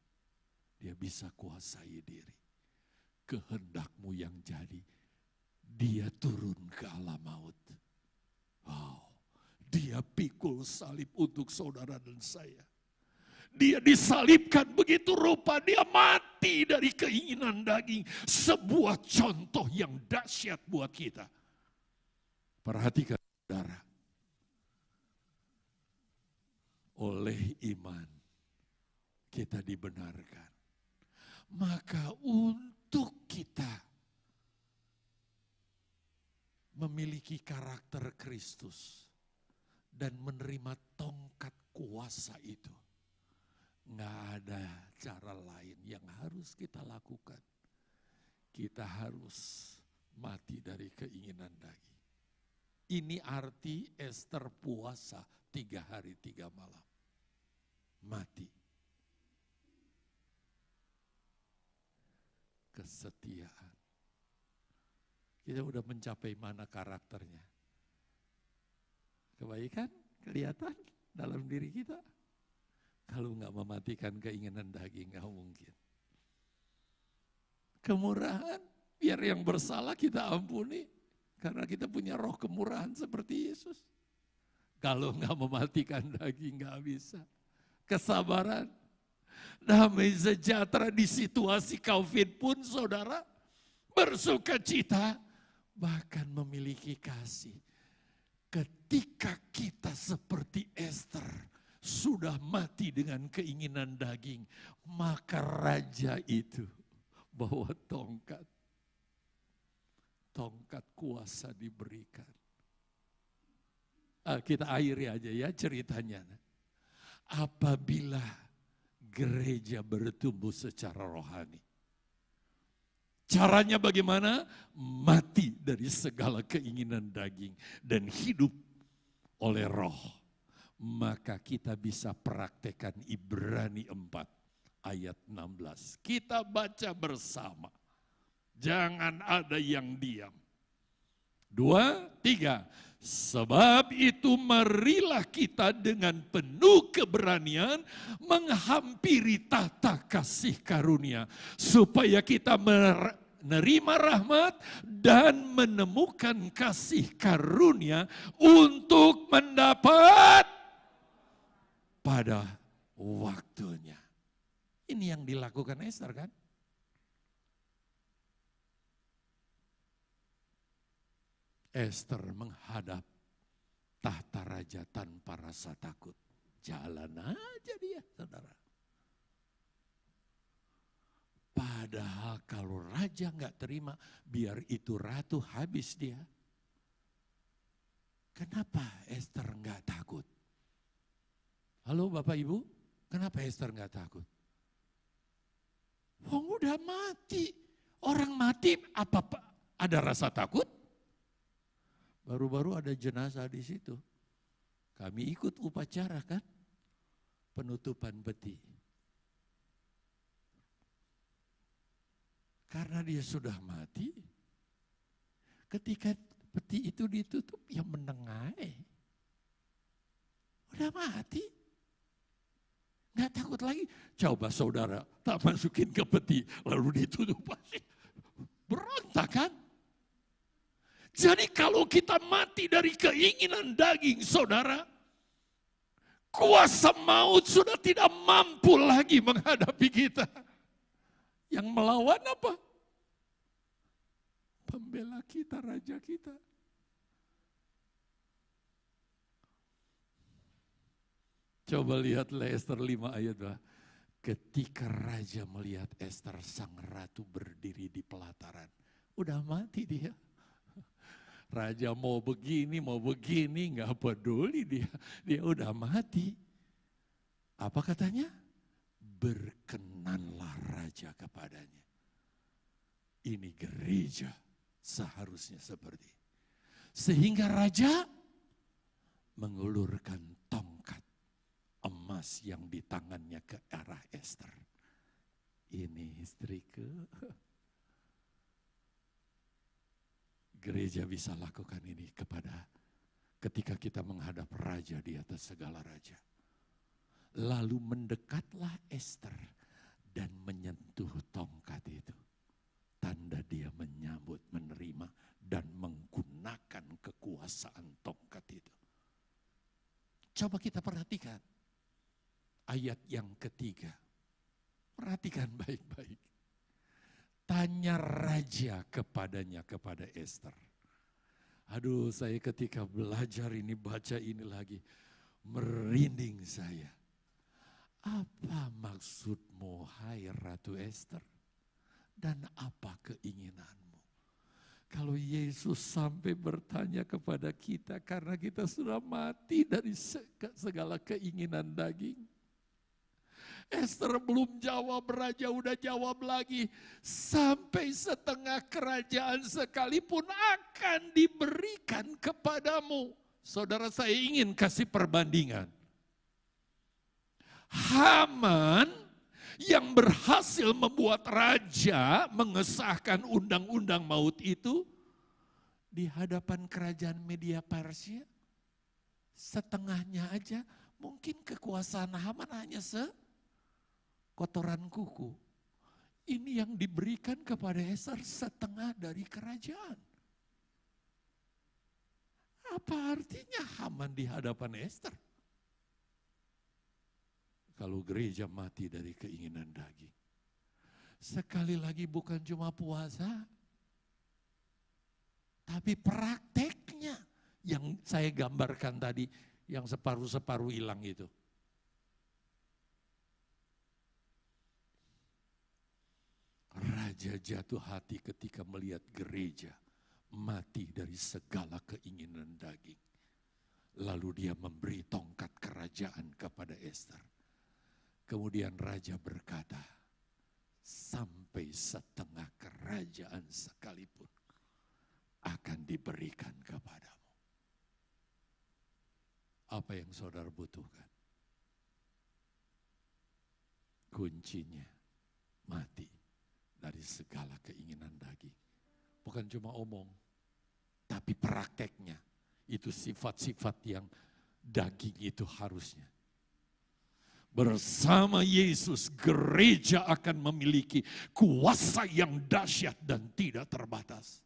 Dia bisa kuasai diri. Kehendakmu yang jadi, dia turun ke alam maut. Wow. Dia pikul salib untuk saudara dan saya. Dia disalibkan begitu rupa, dia mati dari keinginan daging. Sebuah contoh yang dahsyat buat kita. Perhatikan saudara. Oleh iman kita dibenarkan. Maka untuk kita memiliki karakter Kristus dan menerima tongkat kuasa itu, nggak ada cara lain yang harus kita lakukan. Kita harus mati dari keinginan daging. Ini arti Ester puasa 3 hari 3 malam. Mati. Kesetiaan. Kita udah mencapai mana karakternya? Kebaikan kelihatan dalam diri kita. Kalau nggak mematikan keinginan daging, nggak mungkin. Kemurahan, biar yang bersalah kita ampuni. Karena kita punya roh kemurahan seperti Yesus. Kalau nggak mematikan daging, nggak bisa. Kesabaran, damai sejahtera di situasi COVID pun saudara bersuka cita, bahkan memiliki kasih. Ketika kita seperti Ester sudah mati dengan keinginan daging, maka raja itu bawa tongkat. Tongkat kuasa diberikan. Kita akhiri aja ya ceritanya. Apabila gereja bertumbuh secara rohani. Caranya bagaimana? Mati dari segala keinginan daging dan hidup oleh roh, maka kita bisa praktekkan Ibrani 4 ayat 16. Kita baca bersama. Jangan ada yang diam. 2, 3. Sebab itu marilah kita dengan penuh keberanian menghampiri tahta kasih karunia, supaya kita menerima rahmat dan menemukan kasih karunia untuk mendapat pada waktunya. Ini yang dilakukan Esther kan? Esther menghadap tahta raja tanpa rasa takut. Jalan aja dia, saudara. Padahal kalau raja nggak terima, biar itu ratu habis dia. Kenapa Esther nggak takut? Halo Bapak Ibu, kenapa Esther nggak takut? Wong udah mati, orang mati apa ada rasa takut? Baru-baru ada jenazah di situ. Kami ikut upacara kan, penutupan peti. Karena dia sudah mati, ketika peti itu ditutup, ya menengai. Udah mati. Nggak takut lagi. Coba saudara, tak masukin ke peti, lalu ditutup pasti berontak kan? Jadi kalau kita mati dari keinginan daging, saudara, kuasa maut sudah tidak mampu lagi menghadapi kita. Yang melawan apa? Pembela kita, raja kita. Coba lihatlah Esther 5 ayat 2. Ketika raja melihat Esther sang ratu berdiri di pelataran, udah mati dia. Raja mau begini, nggak peduli dia. Dia udah mati. Apa katanya? Berkenanlah raja kepadanya. Ini gereja seharusnya seperti ini. Sehingga raja mengulurkan tongkat emas yang di tangannya ke arah Esther. Ini istriku. Gereja bisa lakukan ini ketika kita menghadap raja di atas segala raja. Lalu mendekatlah Esther dan menyentuh tongkat itu. Tanda dia menyambut, menerima dan menggunakan kekuasaan tongkat itu. Coba kita perhatikan ayat yang ketiga. Perhatikan baik-baik. Tanya raja kepadanya, kepada Esther. Aduh, saya ketika belajar ini, baca ini lagi, merinding saya. Apa maksudmu, hai Ratu Esther? Dan apa keinginanmu? Kalau Yesus sampai bertanya kepada kita, karena kita sudah mati dari segala keinginan daging. Esther belum jawab, raja udah jawab lagi. Sampai setengah kerajaan sekalipun akan diberikan kepadamu. Saudara, saya ingin kasih perbandingan. Haman yang berhasil membuat raja mengesahkan undang-undang maut itu di hadapan kerajaan Media Persia, setengahnya aja mungkin kekuasaan Haman hanya kotoran kuku. Ini yang diberikan kepada Esther setengah dari kerajaan. Apa artinya Haman di hadapan Esther? Kalau gereja mati dari keinginan daging. Sekali lagi bukan cuma puasa, tapi prakteknya yang saya gambarkan tadi, yang separuh-separuh hilang itu. Raja jatuh hati ketika melihat gereja mati dari segala keinginan daging. Lalu dia memberi tongkat kerajaan kepada Esther. Kemudian raja berkata, sampai setengah kerajaan sekalipun akan diberikan kepadamu. Apa yang saudara butuhkan? Kuncinya mati dari segala keinginan daging. Bukan cuma omong, tapi prakteknya. Itu sifat-sifat yang daging itu harusnya. Bersama Yesus, gereja akan memiliki kuasa yang dahsyat dan tidak terbatas.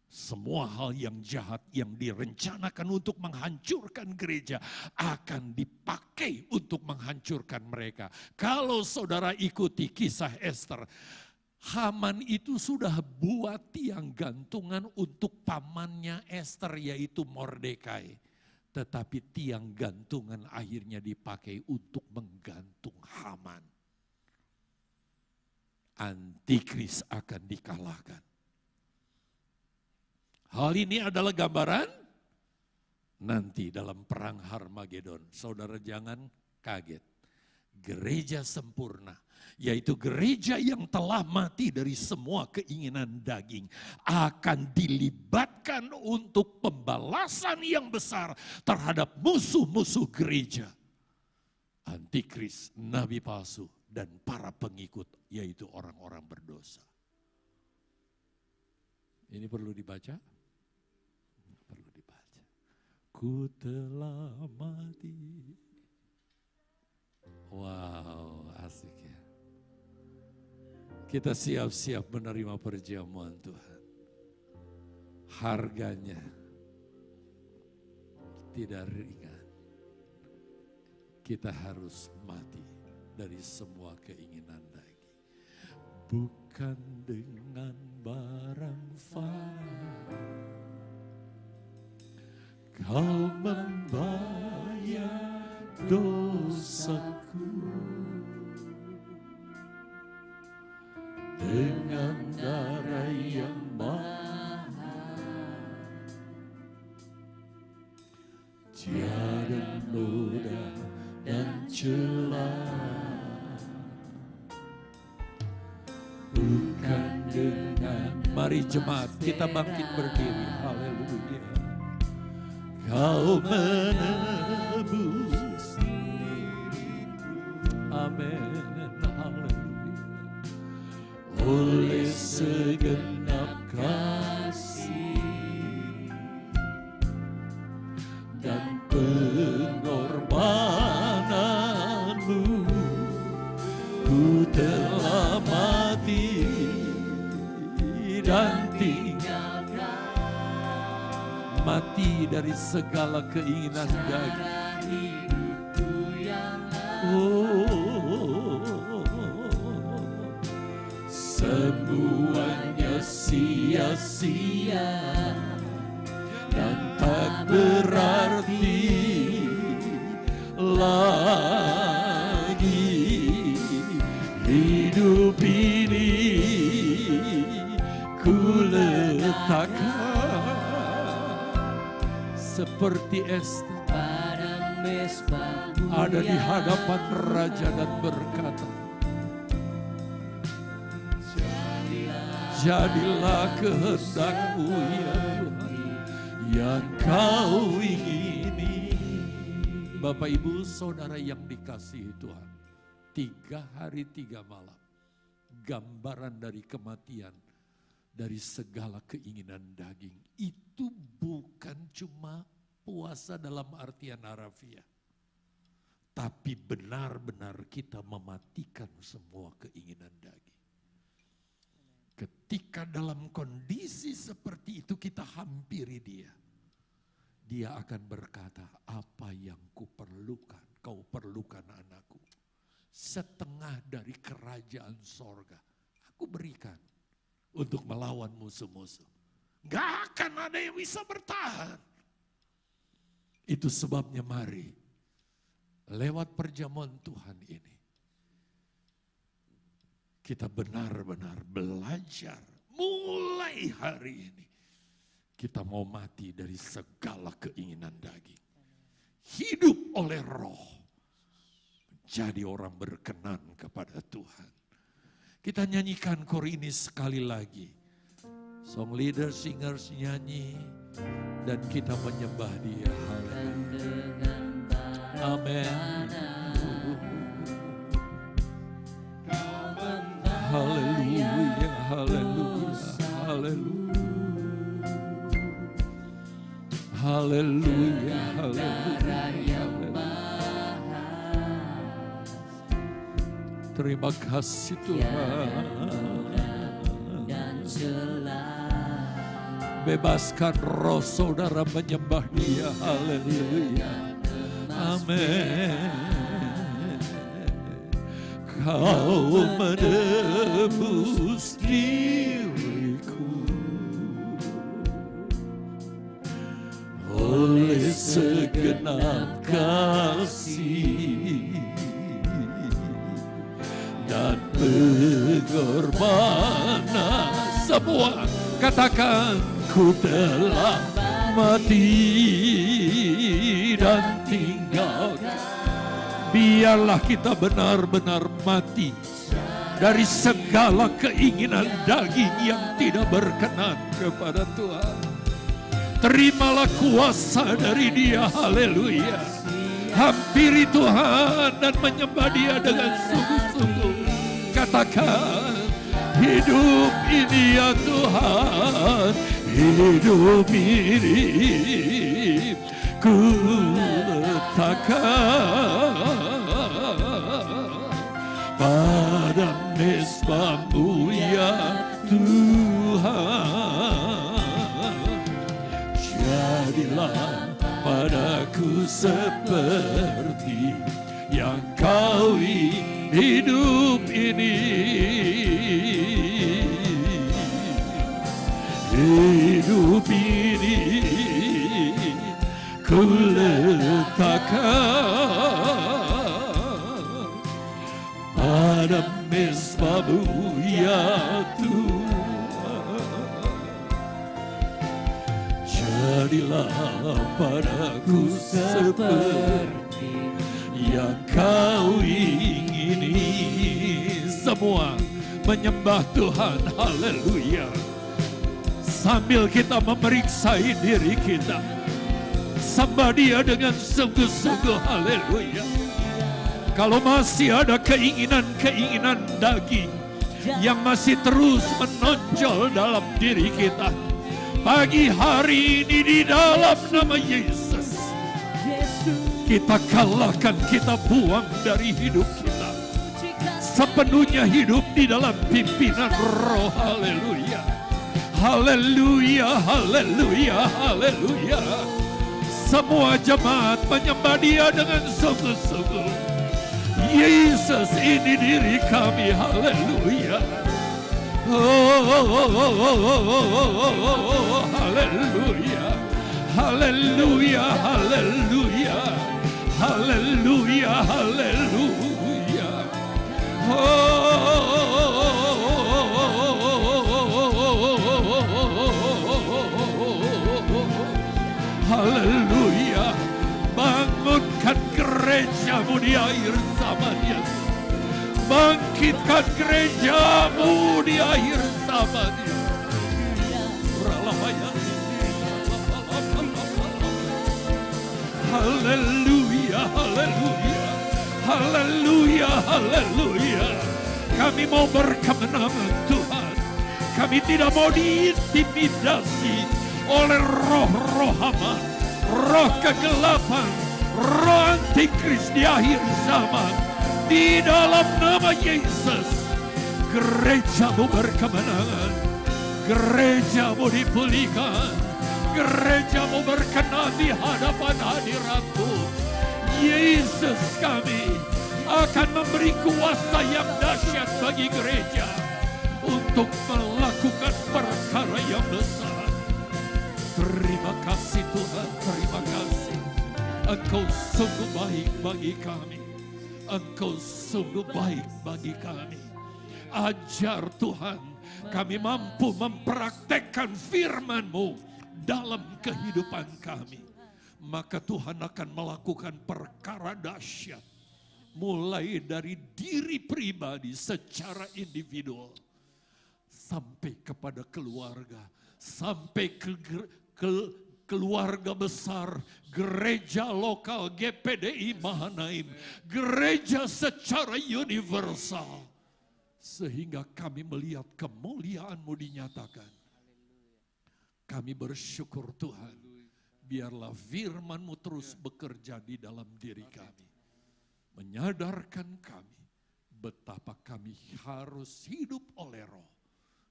Semua hal yang jahat yang direncanakan untuk menghancurkan gereja akan dipakai untuk menghancurkan mereka. Kalau saudara ikuti kisah Ester, Haman itu sudah buat tiang gantungan untuk pamannya Ester, yaitu Mordekai. Tetapi tiang gantungan akhirnya dipakai untuk menggantung Haman. Antikris akan dikalahkan. Hal ini adalah gambaran nanti dalam perang Harmagedon. Saudara jangan kaget. Gereja sempurna, yaitu gereja yang telah mati dari semua keinginan daging, akan dilibatkan untuk pembalasan yang besar terhadap musuh-musuh gereja. Antikris, nabi palsu, dan para pengikut, yaitu orang-orang berdosa. Ini perlu dibaca? Perlu dibaca. Ku telah mati. Wow, asik ya. Kita siap-siap menerima perjamuan Tuhan. Harganya tidak ringan. Kita harus mati dari semua keinginan daging. Bukan dengan barang fana Kau membayar dosaku, dengan darah yang mahal. Tiada noda dan celah, bukan dengan. Mari jemaat kita bangkit berdiri. Haleluya. Kau menebus diriku. Amin. Haleluya. Oleh segenap kasih dan pengorbananmu, ku telah mati dan tinggalkan. Mati dari segala keinginan daging. Semuanya sia-sia dan tak berarti lagi. Hidup ini ku letakkan seperti Ester ada di hadapan raja dan berkata, jadilah kehendak-Mu ya Tuhan yang Kau ingini. Bapak Ibu Saudara yang dikasihi Tuhan, 3 hari 3 malam gambaran dari kematian dari segala keinginan daging. Itu bukan cuma puasa dalam artian harafiah, tapi benar-benar kita mematikan semua keinginan daging. Ketika dalam kondisi seperti itu kita hampiri dia, dia akan berkata, apa yang kuperlukan, kau perlukan anakku. Setengah dari kerajaan sorga aku berikan untuk melawan musuh-musuh. Gak akan ada yang bisa bertahan. Itu sebabnya mari lewat perjamuan Tuhan ini kita benar-benar belajar mulai hari ini. Kita mau mati dari segala keinginan daging. Hidup oleh roh. Menjadi orang berkenan kepada Tuhan. Kita nyanyikan kor ini sekali lagi. Song leader, singers nyanyi. Dan kita menyembah dia. Haleluya. Amin. Haleluya, haleluya, haleluya. Haleluya, haleluya. Terima kasih Tuhan. Bebaskan roh saudara menyembah Dia. Haleluya. Amin. Kau menebus diriku oleh segenap kasih dan pengorbanan. Semua katakan, ku telah mati dan tinggalkan. Biarlah kita benar-benar mati dari segala keinginan daging yang tidak berkenan kepada Tuhan. Terimalah kuasa dari Dia. Haleluya. Hampiri Tuhan dan menyembah Dia dengan sungguh-sungguh. Katakan, hidup ini ya Tuhan, hidup ini ku letakkan pada mezbah-Mu ya Tuhan. Jadilah padaku seperti yang Kau ingin. Hidup ini, hidup ini ku letakkan pada mezbah-Mu ya Tuhan. Jadilah padaku seperti yang Kau ingini. Semua menyembah Tuhan. Haleluya. Sambil kita memeriksa diri kita, sembah Dia dengan sungguh-sungguh. Haleluya. Kalau masih ada keinginan-keinginan daging yang masih terus menonjol dalam diri kita, pagi hari ini di dalam nama Yesus, kita kalahkan, kita buang dari hidup kita. Sepenuhnya hidup di dalam pimpinan Roh. Haleluya. Haleluya, haleluya, haleluya. Semua jemaat menyembah Dia dengan sungguh-sungguh. Yesus, ini diri kami. Haleluya. Oh, haleluya. Haleluya, haleluya. Haleluya, haleluya. Haleluya. Bangunkan gereja-Mu di akhir zaman, Yesus. Bangkitkan gereja-Mu di akhir zaman. Haleluya, haleluya. Haleluya, haleluya. Kami mau berkemenangan Tuhan. Kami tidak mau diintimidasi oleh roh-roh hama, roh kegelapan, roh antikris di akhir zaman. Di dalam nama Yesus, gereja-Mu berkemenangan, gereja-Mu dipulihkan, gereja-Mu berkenan di hadapan hadirat-Mu. Yesus, kami akan memberi kuasa yang dahsyat bagi gereja untuk melakukan perkara yang besar. Terima kasih Tuhan, terima kasih. Engkau sungguh baik bagi kami. Engkau sungguh baik bagi kami. Ajar Tuhan, kami mampu mempraktekkan firman-Mu dalam kehidupan kami. Maka Tuhan akan melakukan perkara dahsyat. Mulai dari diri pribadi secara individual. Sampai kepada keluarga. Sampai ke keluarga besar, gereja lokal GPDI Mahanaim, gereja secara universal. Sehingga kami melihat kemuliaan-Mu dinyatakan. Kami bersyukur Tuhan, biarlah firman-Mu terus bekerja di dalam diri kami. Menyadarkan kami betapa kami harus hidup oleh roh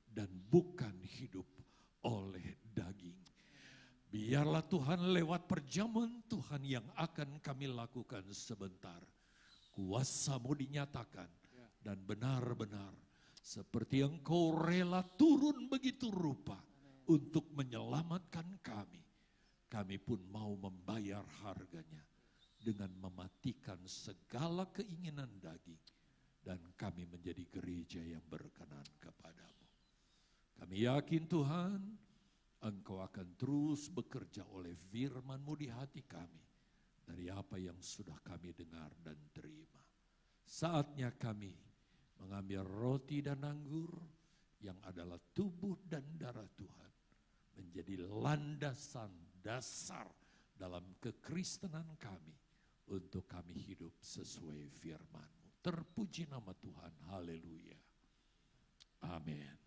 dan bukan hidup oleh daging. Biarlah Tuhan lewat perjamuan Tuhan yang akan kami lakukan sebentar. Kuasa-Mu dinyatakan dan benar-benar seperti Engkau rela turun begitu rupa untuk menyelamatkan kami. Kami pun mau membayar harganya dengan mematikan segala keinginan daging. Dan kami menjadi gereja yang berkenan kepadamu. Kami yakin Tuhan, Engkau akan terus bekerja oleh firman-Mu di hati kami. Dari apa yang sudah kami dengar dan terima. Saatnya kami mengambil roti dan anggur yang adalah tubuh dan darah Tuhan. Menjadi landasan dasar dalam kekristenan kami. Untuk kami hidup sesuai firman-Mu. Terpuji nama Tuhan. Haleluya. Amin.